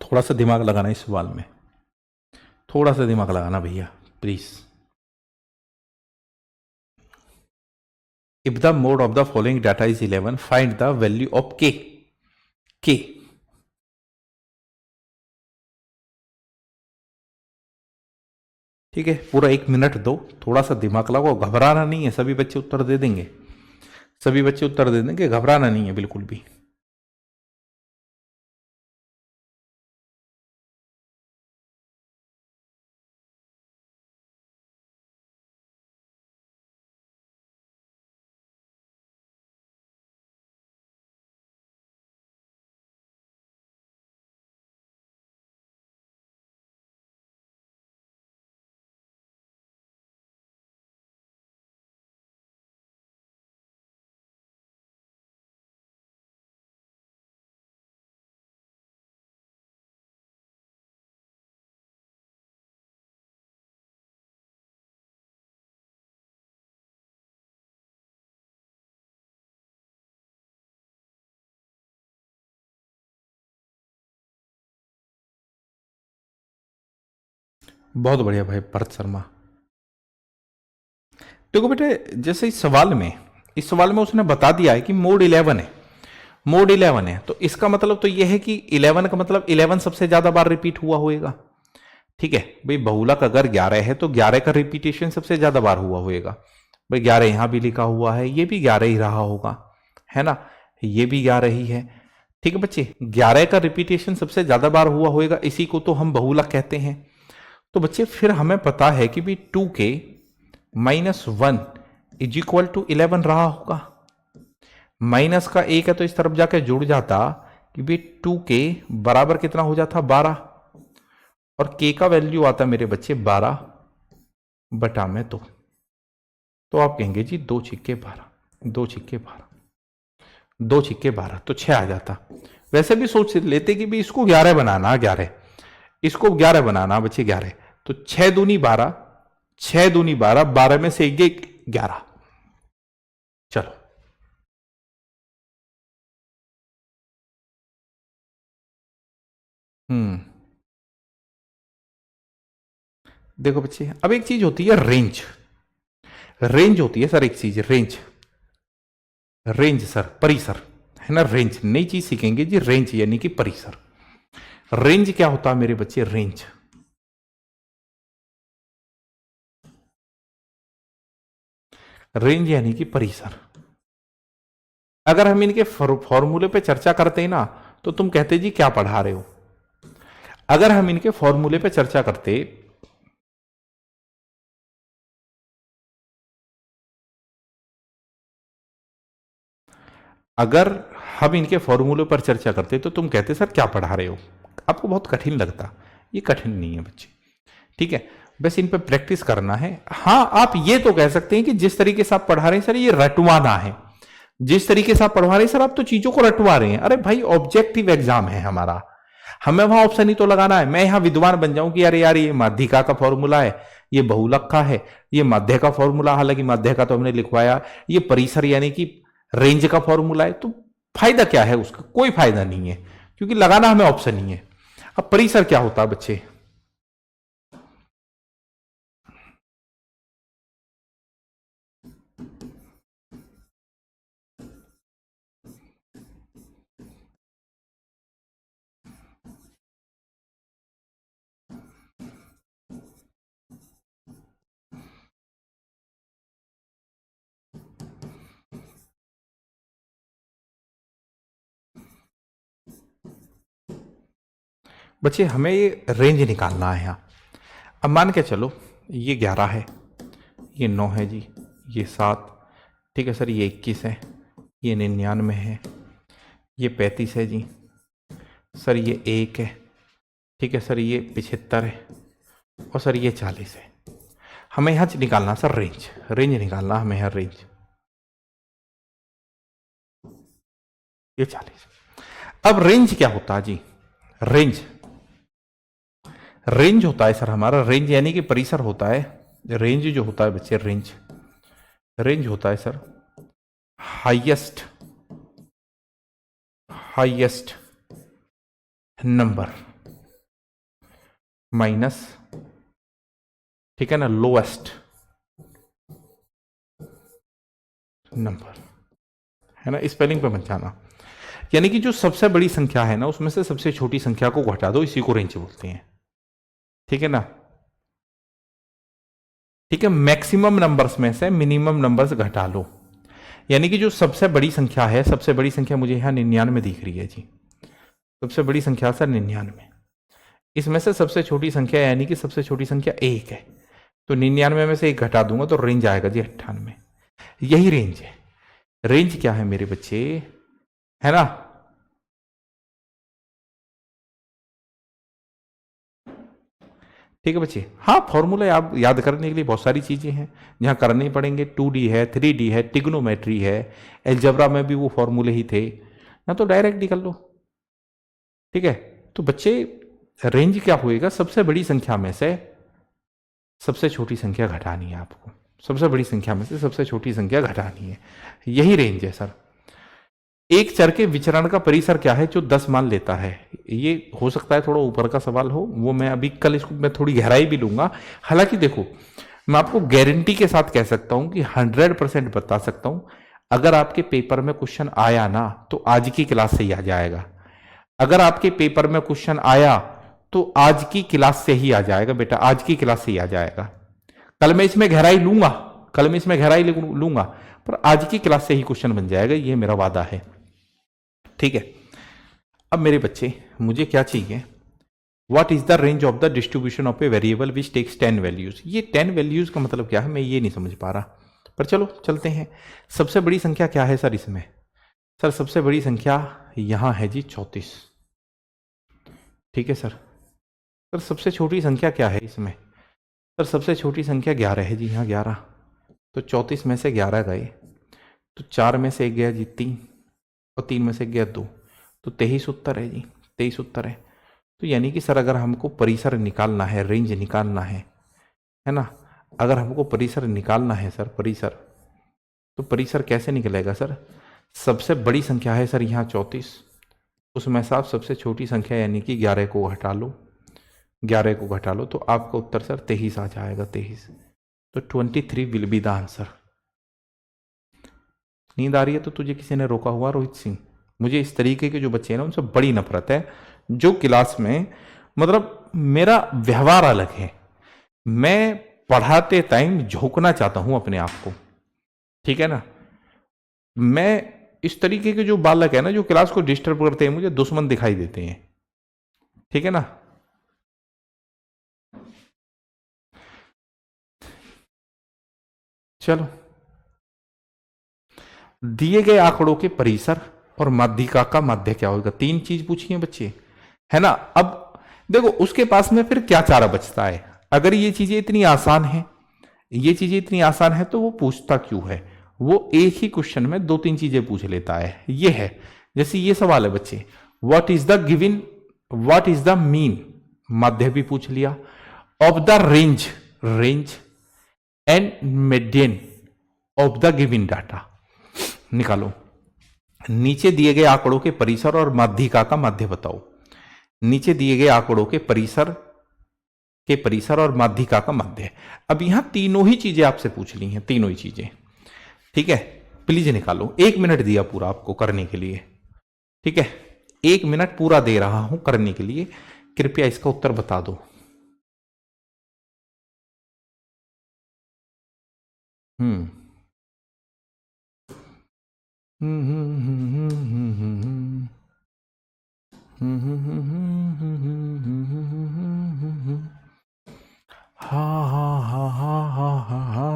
थोड़ा सा दिमाग लगाना इस सवाल में, थोड़ा सा दिमाग लगाना भैया please. If the mode of the following data is 11, find the value of के। के ठीक है, पूरा 1 मिनट दो, थोड़ा सा दिमाग लगाओ, घबराना नहीं है, सभी बच्चे उत्तर दे देंगे, सभी बच्चे उत्तर दे देंगे, घबराना नहीं है बिल्कुल भी। बहुत बढ़िया भाई भरत शर्मा। देखो बेटे, जैसे इस सवाल में उसने बता दिया है कि मोड 11 है, मोड 11 है, तो इसका मतलब तो यह है कि 11 का मतलब 11 सबसे ज्यादा बार रिपीट हुआ होएगा। ठीक है भाई, बहुलक अगर 11 है तो 11 का रिपीटेशन सबसे ज्यादा बार हुआ होएगा। भाई 11 यहां भी लिखा हुआ है, ये भी 11 ही रहा होगा, है ना, ये भी 11 ही है। ठीक है बच्चे, 11 का रिपीटेशन सबसे ज्यादा बार हुआ होएगा, इसी को तो हम बहुलक कहते हैं। तो बच्चे फिर हमें पता है कि भी 2k minus 1 is equal to 11 रहा होगा। माइनस का एक है तो इस तरफ जाके जुड़ जाता कि भी 2k बराबर कितना हो जाता 12, और k का वैल्यू आता मेरे बच्चे 12 बटा में 2। तो आप कहेंगे जी 2 छिक्के 12, 2 छिक्के 12, 2 छिक्के 12, तो 6 आ जाता। वैसे भी सोच लेते कि भी इसको 11 बनाना, 11 इसको 11 बनाना बच्चे 11, तो 6 दूनी 12, 6 दूनी 12, 12 में से 11। चलो देखो बच्चे, अब एक चीज होती है रेंज, रेंज होती है सर एक चीज, रेंज, रेंज सर परिसर, है ना, रेंज नई चीज सीखेंगे जी, रेंज यानी कि परिसर। रेंज क्या होता है मेरे बच्चे, रेंज, रेंज यानी कि परिसर। अगर हम इनके फॉर्मूले पे चर्चा करते हैं ना, तो तुम कहते जी क्या पढ़ा रहे हो। अगर हम इनके फॉर्मूले पे चर्चा करते, अगर हम इनके फॉर्मूले पर चर्चा करते तो तुम कहते सर क्या पढ़ा रहे हो, आपको बहुत कठिन लगता। ये कठिन नहीं है बच्चे, ठीक है, बस इन पे प्रैक्टिस करना है। हाँ, आप ये तो कह सकते हैं कि जिस तरीके से आप पढ़ा रहे हैं सर ये रटवाना है, जिस तरीके से आप पढ़वा रहे हैं सर आप तो चीजों को रटवा रहे हैं। अरे भाई ऑब्जेक्टिव एग्जाम है हमारा, हमें वहां ऑप्शन ही तो लगाना है। मैं यहां विद्वान बन जाऊं कि अरे यार ये माध्यिका का फॉर्मूला है, ये बहुलक का है, ये माध्य का फॉर्मूला, हालांकि माध्य का तो हमने लिखवाया, ये परिसर यानी कि रेंज का फॉर्मूला है, तो फायदा क्या है उसका, कोई फायदा नहीं है, क्योंकि लगाना हमें ऑप्शन ही है। अब परिसर क्या होता है बच्चे, बच्चे हमें ये रेंज निकालना है यहाँ। अब मान के चलो ये 11 है, ये 9 है जी, ये 7, ठीक है सर, ये 21 है, ये 99 है, ये 35 है जी सर, ये 1 है, ठीक है सर, ये 75 है, और सर ये 40 है। हमें यहाँ निकालना सर रेंज, रेंज निकालना हमें यहाँ रेंज, ये 40। अब रेंज क्या होता है जी, रेंज, रेंज होता है सर हमारा, रेंज यानी कि परिसर होता है। रेंज जो होता है बच्चे, रेंज, रेंज होता है sir highest, highest number minus, ठीक है ना, लोएस्ट नंबर, है ना, स्पेलिंग पे मत जाना। यानी कि जो सबसे बड़ी संख्या है ना उसमें से सबसे छोटी संख्या को घटा दो, इसी को रेंज बोलते हैं, ठीक है ना। ठीक है, मैक्सिमम नंबर्स में से मिनिमम नंबर्स घटा लो, यानी कि जो सबसे बड़ी संख्या है, सबसे बड़ी संख्या मुझे यहां 99 दिख रही है जी, सबसे बड़ी संख्या सर 99, इसमें से सबसे छोटी संख्या यानी कि सबसे छोटी संख्या 1 है, तो 99 में से 1 घटा दूंगा तो रेंज आएगा जी 98। यही रेंज है। रेंज क्या है मेरे बच्चे, है ना, ठीक है बच्चे। हाँ, फॉर्मूला याद करने के लिए बहुत सारी चीजें हैं जहां करने ही पड़ेंगे, 2D है, 3D है, टिग्नोमेट्री है, एल्जेब्रा में भी वो फॉर्मूले ही थे, ना तो डायरेक्ट निकल लो, ठीक है। तो बच्चे रेंज क्या होएगा, सबसे बड़ी संख्या में से सबसे छोटी संख्या घटानी है आपको, सबसे बड़ी संख्या में से सबसे छोटी संख्या घटानी है, यही रेंज है सर। एक चर के विचरण का परिसर क्या है जो 10 मान लेता है? ये हो सकता है थोड़ा ऊपर का सवाल हो, वो मैं अभी कल इसको मैं थोड़ी गहराई भी लूंगा। हालांकि देखो, मैं आपको गारंटी के साथ कह सकता हूं कि 100% बता सकता हूं, अगर आपके पेपर में क्वेश्चन आया ना तो आज की क्लास से ही आ जाएगा। अगर आपके पेपर में क्वेश्चन आया तो आज की क्लास से ही आ जाएगा बेटा, आज की क्लास से ही आ जाएगा। कल मैं इसमें गहराई लूंगा, कल मैं इसमें गहराई लूंगा, पर आज की क्लास से ही क्वेश्चन बन जाएगा, ये मेरा वादा है। ठीक है, अब मेरे बच्चे मुझे क्या चाहिए? What is the range of the distribution of a variable which takes 10 values. ये 10 वैल्यूज का मतलब क्या है मैं ये नहीं समझ पा रहा, पर चलो चलते हैं। सबसे बड़ी संख्या क्या है सर इसमें? सर सबसे बड़ी संख्या यहां है जी 34। ठीक है सर। सर सबसे छोटी संख्या क्या है इसमें? सर सबसे छोटी संख्या 11 है जी, यहाँ 11। तो 34 में से 11 गए तो 4 में से 1 गया जी 3, और 3 में से 1 गया 2, तो 23 उत्तर है जी, 23 उत्तर है। तो यानी कि सर अगर हमको परिसर निकालना है, रेंज निकालना है ना, अगर हमको परिसर निकालना है सर, परिसर, तो परिसर कैसे निकलेगा सर? सबसे बड़ी संख्या है सर यहाँ 34, उसमें से आप सबसे छोटी संख्या यानी कि 11 को घटा लो, 11 को घटा लो तो आपका उत्तर सर 23 आ जाएगा, 23। तो 23 विल बी द आंसर। नींद आ रही है तो तुझे किसी ने रोका हुआ रोहित सिंह? मुझे इस तरीके के जो बच्चे हैं ना उनसे बड़ी नफरत है, जो क्लास में मतलब मेरा व्यवहार अलग है। मैं पढ़ाते टाइम झोंकना चाहता हूं अपने आप को, ठीक है ना। मैं इस तरीके के जो बालक है ना जो क्लास को डिस्टर्ब करते हैं मुझे दुश्मन दिखाई देते हैं, ठीक है ना। चलो, दिए गए आंकड़ों के परिसर और माध्यिका का माध्य क्या होगा? 3 चीज पूछी है बच्चे, है ना। अब देखो उसके पास में फिर क्या चारा बचता है? अगर ये चीजें इतनी आसान है, ये चीजें इतनी आसान है तो वो पूछता क्यों है? वो एक ही क्वेश्चन में 2-3 चीजें पूछ लेता है। ये है जैसे ये सवाल है बच्चे, what is the given, what is the mean, माध्य भी पूछ लिया, of the range, range and median of the given data निकालो। नीचे दिए गए आंकड़ों के परिसर और माध्यिका का माध्य बताओ। नीचे दिए गए आंकड़ों के परिसर और माध्यिका का माध्य। अब यहां तीनों ही चीजें आपसे पूछ ली हैं, तीनों ही चीजें, ठीक है। प्लीज निकालो, 1 मिनट दिया पूरा आपको करने के लिए, ठीक है। 1 मिनट पूरा दे रहा हूं करने के लिए, कृपया इसका उत्तर बता दो। हम्म हा हा हा हा हा हा हा।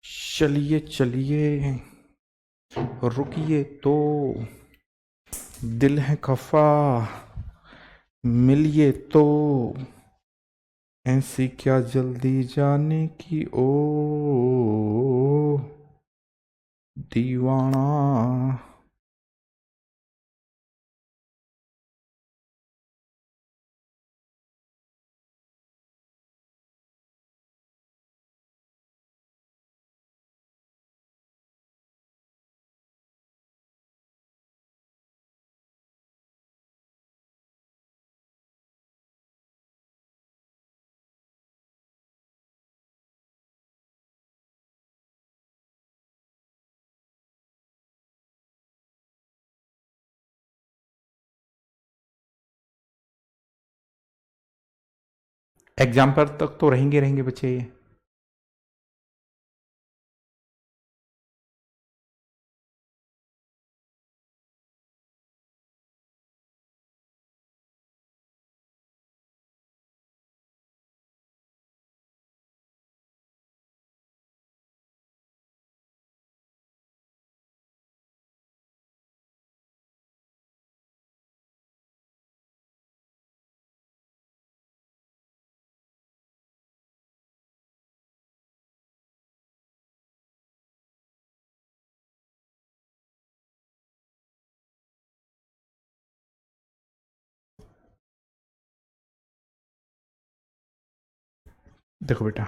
चलिए चलिए, रुकिए तो, दिल है खफा, मिलिए तो, ऐसी क्या जल्दी जाने की ओ दीवाना। एग्जाम पर तक तो रहेंगे रहेंगे बच्चे ये। देखो बेटा,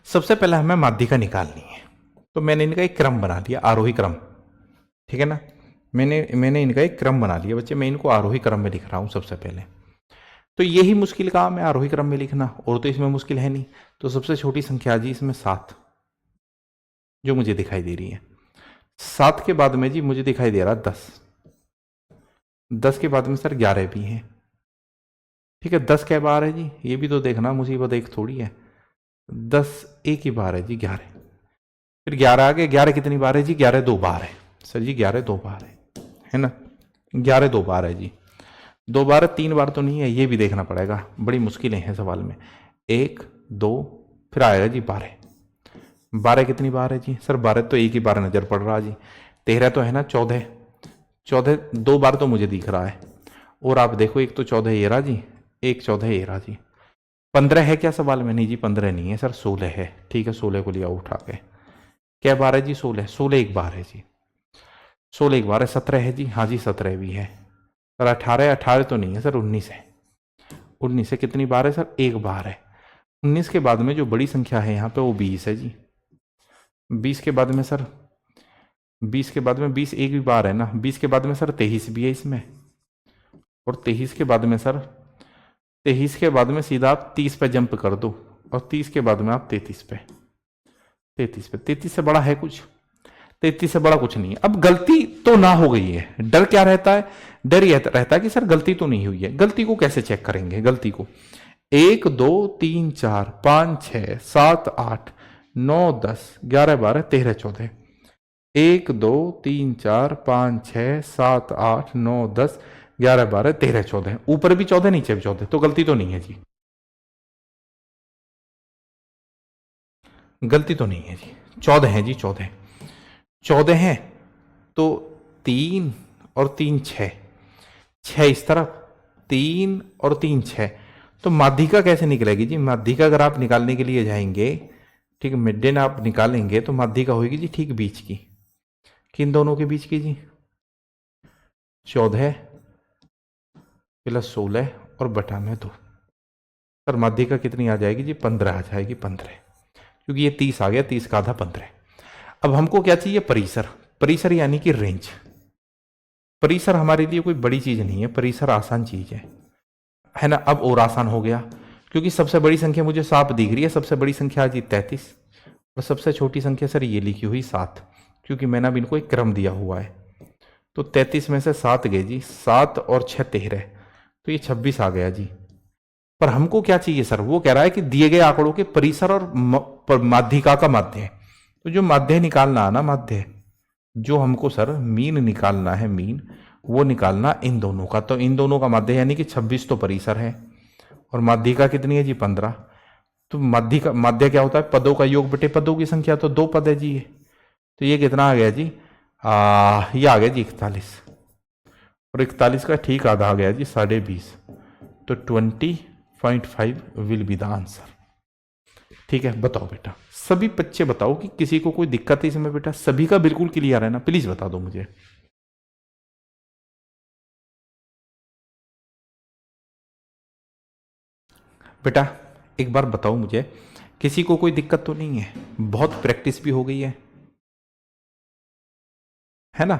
सबसे पहले हमें माध्यिका निकालनी है, तो मैंने इनका एक क्रम बना लिया, आरोही क्रम। ठीक है ना। मैंने इनका एक क्रम बना लिया बच्चे, मैं इनको आरोही क्रम में लिख रहा हूं सबसे पहले। तो यही मुश्किल काम है आरोही क्रम में लिखना, और तो इसमें मुश्किल है नहीं। तो सबसे छोटी संख्या जी इसमें 7 जो मुझे दिखाई दे रही है। 7 के बाद में जी मुझे दिखाई दे रहा 10। 10 के बाद में सर 11 भी है। ठीक है, 10 कै बार है जी, ये भी तो देखना, मुसीबत एक थोड़ी है। 10 एक ही बार है जी 11। फिर 11 आगे, 11 कितनी बार है जी? 11 दो बार है सर जी, 11 दो बार है ना। 11 दो बार है जी, 2 बार 3 बार तो नहीं है, ये भी देखना पड़ेगा, बड़ी मुश्किलें हैं सवाल में। 1 2 फिर आएगा जी 12। 12 कितनी बार है जी? सर 12 तो एक ही बार नजर पड़ रहा जी। 13 तो है ना, 14। 14 2 बार तो मुझे दिख रहा है। और आप देखो, एक तो 14 ये रहा जी, एक 14 ये रहा जी। 15 है क्या सवाल में? नहीं जी 15 नहीं है सर, 16 है। ठीक है, 16 को लिया उठा के। क्या बार है जी? 16। 16 एक बार है जी, 16 एक बार है। 17 है जी, हाँ जी 17 भी है सर। 18, 18 तो नहीं है सर, 19 है। 19 से कितनी बार है सर? एक बार है। 19 के बाद में जो बड़ी संख्या है यहाँ पे वो 20 है जी। 20 के बाद में सर, 20 के बाद में 20 एक भी बार है ना। 20 के बाद में सर 23 भी है इसमें। और 23 के बाद में सर, 23 के बाद में सीधा आप 30 पे जंप कर दो, और 30 के बाद में आप 33 पे। 33 से बड़ा है कुछ? 33 से बड़ा कुछ नहीं है। अब गलती तो ना हो गई है, डर क्या रहता है? डर यह रहता है कि सर गलती तो नहीं हुई है। गलती को कैसे चेक करेंगे? गलती को 1 2 3 4 5 6 7 8 9 10 11 12 13 14। 1 2 3 4 5 6 7 8 9 10 11 12 13 14, ऊपर भी 14 नीचे भी 14, तो गलती तो नहीं है जी। गलती तो नहीं है जी, 14 है जी, 14। 14 है तो 3 और 3 6, 6 इस तरफ, 3 और 3 6। तो माध्यिका कैसे निकलेगी जी? माध्यिका अगर आप निकालने के लिए जाएंगे, ठीक, मिड आप निकालेंगे तो माध्यिका होगी जी ठीक बीच की। किन दोनों के बीच की जी? 14 प्लस 16 और बटा में 2। सर माध्यिका कितनी आ जाएगी जी? 15 आ जाएगी, 15, क्योंकि ये 30 आ गया, 30 का आधा 15। अब हमको क्या चाहिए? परिसर। परिसर यानी कि रेंज। परिसर हमारे लिए कोई बड़ी चीज नहीं है, परिसर आसान चीज है ना। अब और आसान हो गया, क्योंकि सबसे बड़ी संख्या मुझे साफ दिख रही है। सबसे बड़ी संख्या जी 33, और सबसे छोटी संख्या सर ये लिखी हुई 7, क्योंकि मैंने अब इनको एक क्रम दिया हुआ है। तो 33 में से 7 गए जी, 7 और 6 13, तो ये 26 आ गया जी। पर हमको क्या चाहिए सर? वो कह रहा है कि दिए गए आंकड़ों के परिसर और माध्यिका का माध्य। तो जो माध्य निकालना है ना, माध्य जो हमको सर मीन निकालना है, मीन वो निकालना इन दोनों का। तो इन दोनों का माध्य यानी कि 26 तो परिसर है, और माध्यिका कितनी है जी? 15। तो माध्यिका, माध्य क्या होता है? पदों का योग बटे पदों की संख्या, तो 2 पद है जी ये। तो ये कितना आ गया जी? ये आ गया जी 41, और 41 का ठीक आधा आ गया जी 20.5। तो 20.5 विल बी द आंसर। ठीक है, बताओ बेटा, सभी बच्चे बताओ कि किसी को कोई दिक्कत है इसमें? बेटा सभी का बिल्कुल क्लियर है ना? प्लीज बता दो मुझे। बेटा एक बार बताओ मुझे, किसी को कोई दिक्कत तो नहीं है? बहुत प्रैक्टिस भी हो गई है ना।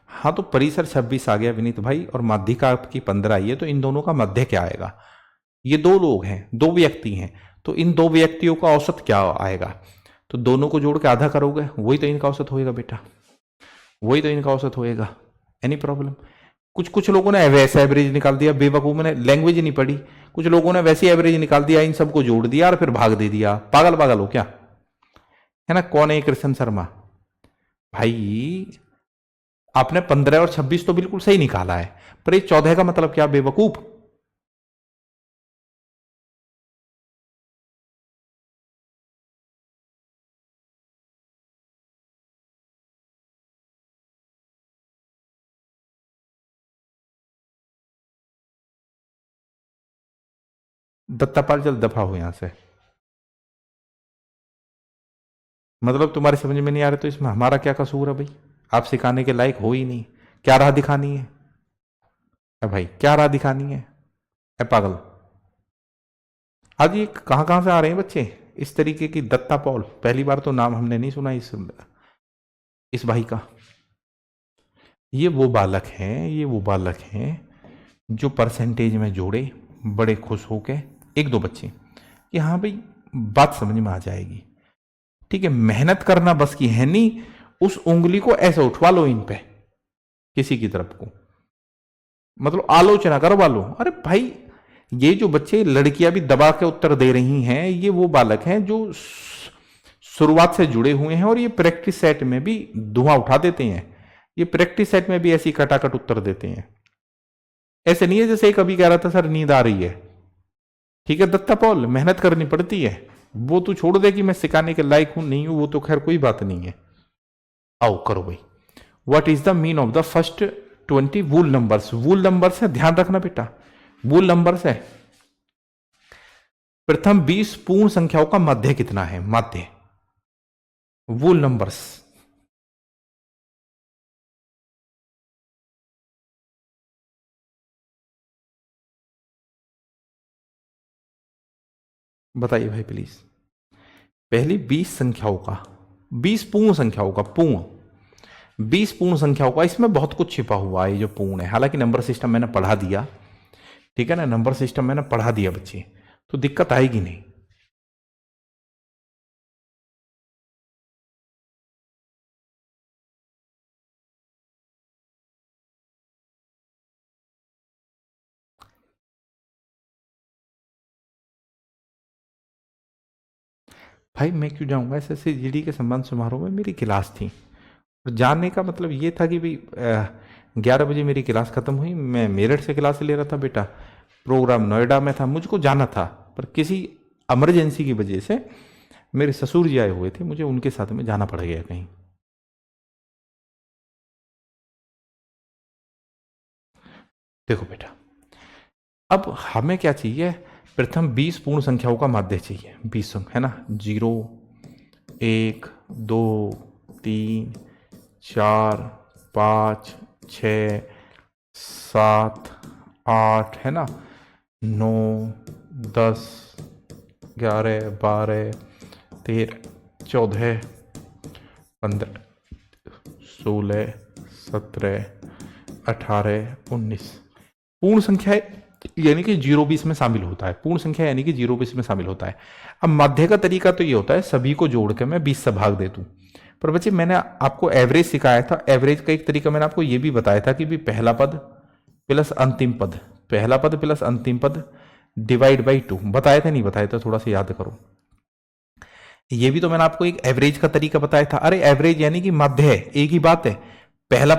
हाँ, तो परिसर 26 आ गया विनीत भाई, और माध्यिका आपकी 15 आई है। तो इन दोनों का मध्य क्या आएगा? ये दो लोग हैं, दो व्यक्ति हैं, तो इन दो व्यक्तियों का औसत क्या आएगा? तो दोनों को जोड़ के आधा करोगे, वही तो इनका औसत होएगा बेटा, वही तो इनका औसत होएगा। Any problem? कुछ कुछ लोगों ने वैसे एवरेज निकाल दिया, बेवकूफ ने लैंग्वेज नहीं पढ़ी, कुछ लोगों ने वैसे एवरेज निकाल दिया, इन सबको जोड़ दिया और फिर भाग दे दिया। पागल पागल हो क्या? है ना। कौन है कृष्ण शर्मा? भाई आपने 15 और 26 तो बिल्कुल सही निकाला है, पर ये 14 का मतलब क्या बेवकूफ? दत्तापाल चल दफा हो यहां से। मतलब तुम्हारी समझ में नहीं आ रहा तो इसमें हमारा क्या कसूर है भाई? आप सिखाने के लायक हो ही नहीं। क्या राह दिखानी है? भाई क्या राह दिखानी है? पागल। आज ये कहां कहां से आ रहे हैं बच्चे? इस तरीके की दत्ता पॉल, पहली बार तो नाम हमने नहीं सुना इस भाई का। ये वो बालक हैं, ये वो बालक हैं जो परसेंटेज में जोड़े, बड़े खुश होके, एक दो बच्चे कि हाँ भाई बात समझ में आ जाएगी, ठीक है। मेहनत करना बस की है नहीं, उस उंगली को ऐसे उठवा लो इन पे किसी की तरफ को, मतलब आलोचना करवा लो। अरे भाई ये जो बच्चे, लड़कियां भी दबा के उत्तर दे रही हैं, ये वो बालक हैं जो शुरुआत से जुड़े हुए हैं, और ये प्रैक्टिस सेट में भी धुआं उठा देते हैं, ये प्रैक्टिस सेट में भी ऐसी कटाकट उत्तर देते हैं। ऐसे नहीं है जैसे एक अभी कह रहा था सर नींद आ रही है, ठीक है दत्ता पॉल, मेहनत करनी पड़ती है, वो तू छोड़ दे कि मैं सिखाने के लायक हूं नहीं हूं, वो तो खैर कोई बात नहीं है। आओ करो भाई। What is the mean of the first 20 wool numbers? Wool numbers है, ध्यान रखना बेटा, वूल नंबर्स है। प्रथम 20 पूर्ण संख्याओं का माध्य कितना है? माध्य, वूल नंबर्स। बताइए भाई प्लीज। पहली 20 संख्याओं का, 20 पूर्ण संख्याओं का, पूर्ण 20 पूर्ण संख्याओं का, इसमें बहुत कुछ छिपा हुआ है जो पूर्ण है। हालांकि नंबर सिस्टम मैंने पढ़ा दिया, ठीक है ना, नंबर सिस्टम मैंने पढ़ा दिया बच्चे, तो दिक्कत आएगी नहीं। भाई मैं क्यों जाऊंगा एसएससी जीडी के सम्मान समारोह में? मेरी क्लास थी, और जाने का मतलब ये था कि भाई 11 बजे मेरी क्लास खत्म हुई, मैं मेरठ से क्लास ले रहा था बेटा, प्रोग्राम नोएडा में था, मुझको जाना था, पर किसी इमरजेंसी की वजह से मेरे ससुर जी आए हुए थे, मुझे उनके साथ में जाना पड़ गया कहीं। देखो बेटा, अब हमें क्या चाहिए? प्रथम 20 पूर्ण संख्याओं का माध्य चाहिए, 20 है ना, 0 1 2 3 4 5 6 7 8 है ना, 9 10 11 12 13 14 15 16 17 18 19 पूर्ण संख्या यानी कि 0 भी इसमें शामिल होता है, पूर्ण संख्या यानी कि 0 भी इसमें शामिल होता है। अब माध्य का तरीका तो ये होता है सभी को जोड़ के मैं 20 से भाग दे दूं, पर बच्चे मैंने आपको एवरेज सिखाया था, एवरेज का एक तरीका मैंने आपको ये भी बताया था कि भी पहला पद प्लस अंतिम पद, पहला पद प्लस अंतिम पद डिवाइड बाई 2, बताया था नहीं बताया था? थोड़ा सा याद करो। ये भी तो मैंने आपको एक एवरेज का तरीका बताया था। अरे एवरेज यानी कि माध्य है, एक ही बात है। पहला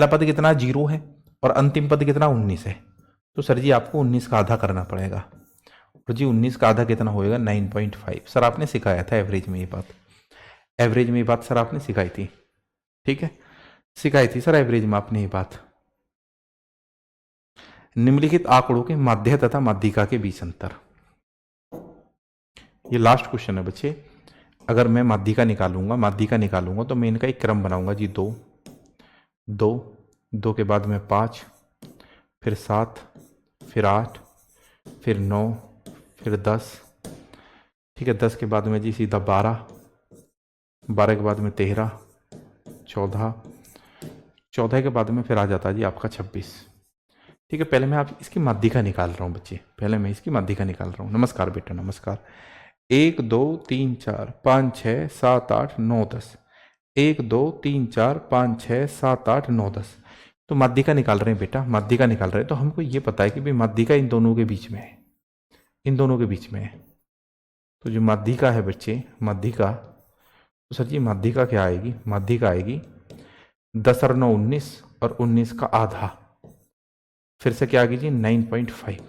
पद कितना? 0 है, और अंतिम पद कितना? 19 है। तो सर जी आपको 19 का आधा करना पड़ेगा, और जी 19 का आधा कितना होएगा? 9.5। सर आपने सिखाया था एवरेज में ये बात, एवरेज में ये बात सर आपने सिखाई थी, ठीक है, सिखाई थी सर एवरेज में आपने ये बात। निम्नलिखित आंकड़ों के माध्य तथा माध्यिका के बीच अंतर। ये लास्ट क्वेश्चन है बच्चे। अगर मैं माध्यिका निकालूंगा तो मैं इनका एक क्रम बनाऊंगा जी, 2 2 2 के बाद में 5, फिर 7, फिर 8, फिर 9, फिर 10, ठीक है, 10 के बाद में जी सीधा 12, 12 के बाद में 13, 14, 14 के बाद में फिर आ जाता है जी आपका 26, ठीक है। पहले मैं आप इसकी माध्यिका निकाल रहा हूँ बच्चे, पहले मैं इसकी माध्यिका निकाल रहा हूँ। नमस्कार बेटा नमस्कार। 1 2 3 4 5 6 7 8 9 10, 1 2 3 4 5 6 7 8 9 10, तो माध्यिका निकाल रहे हैं बेटा, माध्यिका निकाल रहे हैं। तो हमको ये पता है कि भाई माध्यिका इन दोनों के बीच में है, इन दोनों के बीच में है। तो जो माध्यिका है बच्चे, माध्यिका, तो सर जी माध्यिका क्या आएगी? माध्यिका आएगी 10 और 9 19, और 19 का आधा, फिर से क्या आ गई जी? 9.5।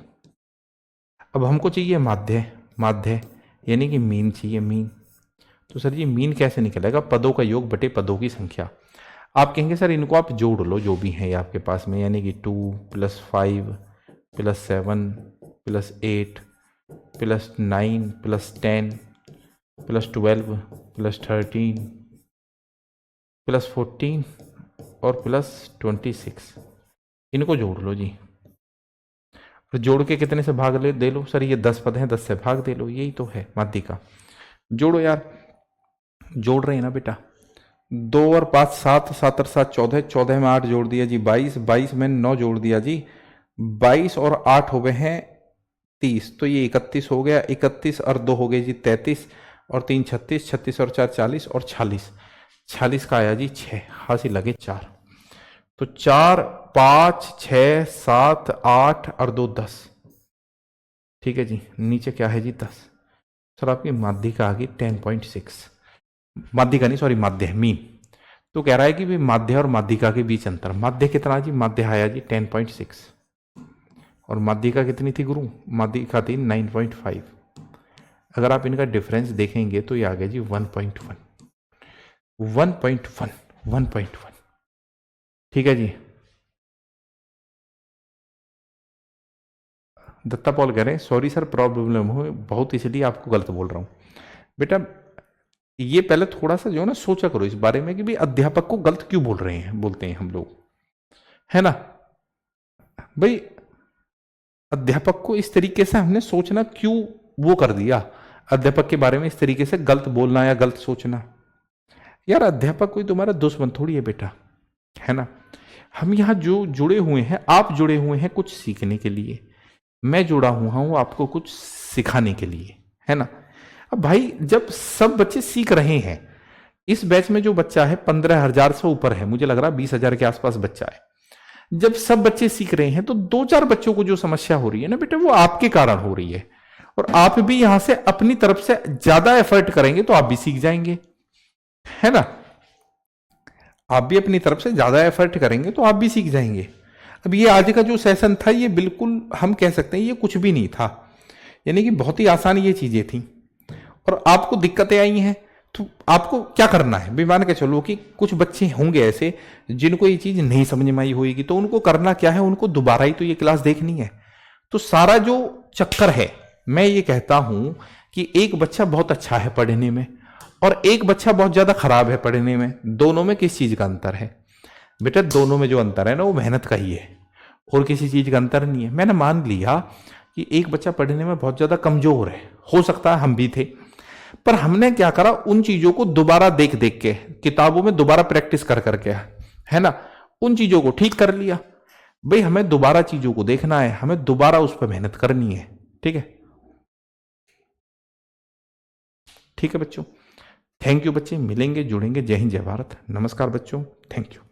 अब हमको चाहिए माध्य, माध्य यानी कि मीन चाहिए, मीन। तो सर जी मीन कैसे निकलेगा? पदों का योग बटे पदों की संख्या। आप कहेंगे सर इनको आप जोड़ लो जो भी है आपके पास में, यानी कि 2 + 5 + 7 + 8 + 9 + 10 + 12 + 13 + 14 और +26, इनको जोड़ लो जी। और जोड़ के कितने से भाग ले दे लो? सर ये 10 पद हैं, 10 से भाग दे लो, यही तो है माध्यिका। जोड़ो यार, जोड़ रहे हैं ना बेटा। 2 और 5 7, 7 और 7 14, 14 में 8 जोड़ दिया जी 22, 22 में 9 जोड़ दिया जी 22 और 8 हो गए हैं 30, तो ये 31 हो गया। 31 और 2 हो गए जी 33 और 3 36, 36 और 4 40 और 46, 46 का आया जी 6, हासिल लगे 4। तो 4 5 6 7 8 और 2 10, ठीक है जी। नीचे क्या है जी 10। सर आपकी माध्यिका आ गई 10.6, माध्यिका नहीं सॉरी माध्य है मीन। तो कह रहा है कि भी माध्य और माध्यिका के बीच अंतर, माध्य कितना जी, माध्य आया जी 10.6 और माध्यिका कितनी थी गुरु, माध्यिका थी 9.5। अगर आप इनका डिफरेंस देखेंगे तो ये आ गया जी 1.1, 1.1, 1.1, ठीक है जी। दत्ता पॉल कह रहे हैं सॉरी सर प्रॉब्लम हो बहुत इसलिए आपको गलत बोल रहा हूं। बेटा ये पहले थोड़ा सा जो है ना सोचा करो इस बारे में कि भी अध्यापक को गलत क्यों बोल रहे हैं, बोलते हैं हम लोग, है ना भाई। अध्यापक को इस तरीके से हमने सोचना क्यों वो कर दिया, अध्यापक के बारे में इस तरीके से गलत बोलना या गलत सोचना। यार अध्यापक कोई तुम्हारा दुश्मन थोड़ी है बेटा, है ना। हम यहां जो जुड़े हुए हैं, आप जुड़े हुए हैं कुछ सीखने के लिए, मैं जुड़ा हुआ हूं आपको कुछ सिखाने के लिए, है ना। अब भाई जब सब बच्चे सीख रहे हैं, इस बैच में जो बच्चा है 15,000 से ऊपर है, मुझे लग रहा है 20,000 के आसपास बच्चा है। जब सब बच्चे सीख रहे हैं तो 2-4 बच्चों को जो समस्या हो रही है ना बेटा, वो आपके कारण हो रही है। और आप भी यहां से अपनी तरफ से ज्यादा एफर्ट करेंगे तो आप भी सीख जाएंगे, है ना। आप भी अपनी तरफ से ज्यादा एफर्ट करेंगे तो आप भी सीख जाएंगे। अब ये आज का जो सेशन था ये बिल्कुल हम कह सकते हैं ये कुछ भी नहीं था, यानी कि बहुत ही आसान ये चीजें थी और आपको दिक्कतें आई हैं। तो आपको क्या करना है, मान के चलो कि कुछ बच्चे होंगे ऐसे जिनको ये चीज नहीं समझ में आई होगी, तो उनको करना क्या है, उनको दोबारा ही तो ये क्लास देखनी है। तो सारा जो चक्कर है, मैं ये कहता हूं कि एक बच्चा बहुत अच्छा है पढ़ने में और एक बच्चा बहुत ज्यादा खराब है पढ़ने में, दोनों में किस चीज का अंतर है बेटा, दोनों में जो अंतर है ना वो मेहनत का ही है और किसी चीज का अंतर नहीं है। मैंने मान लिया कि एक बच्चा पढ़ने में बहुत ज्यादा कमजोर है, हो सकता है हम भी थे, पर हमने क्या करा, उन चीजों को दोबारा देख देख के किताबों में दोबारा प्रैक्टिस कर करके, है ना, उन चीजों को ठीक कर लिया। भाई हमें दोबारा चीजों को देखना है, हमें दोबारा उस पर मेहनत करनी है, ठीक है। ठीक है बच्चों, थैंक यू बच्चे, मिलेंगे जुड़ेंगे। जय हिंद जय भारत, नमस्कार बच्चों, थैंक यू।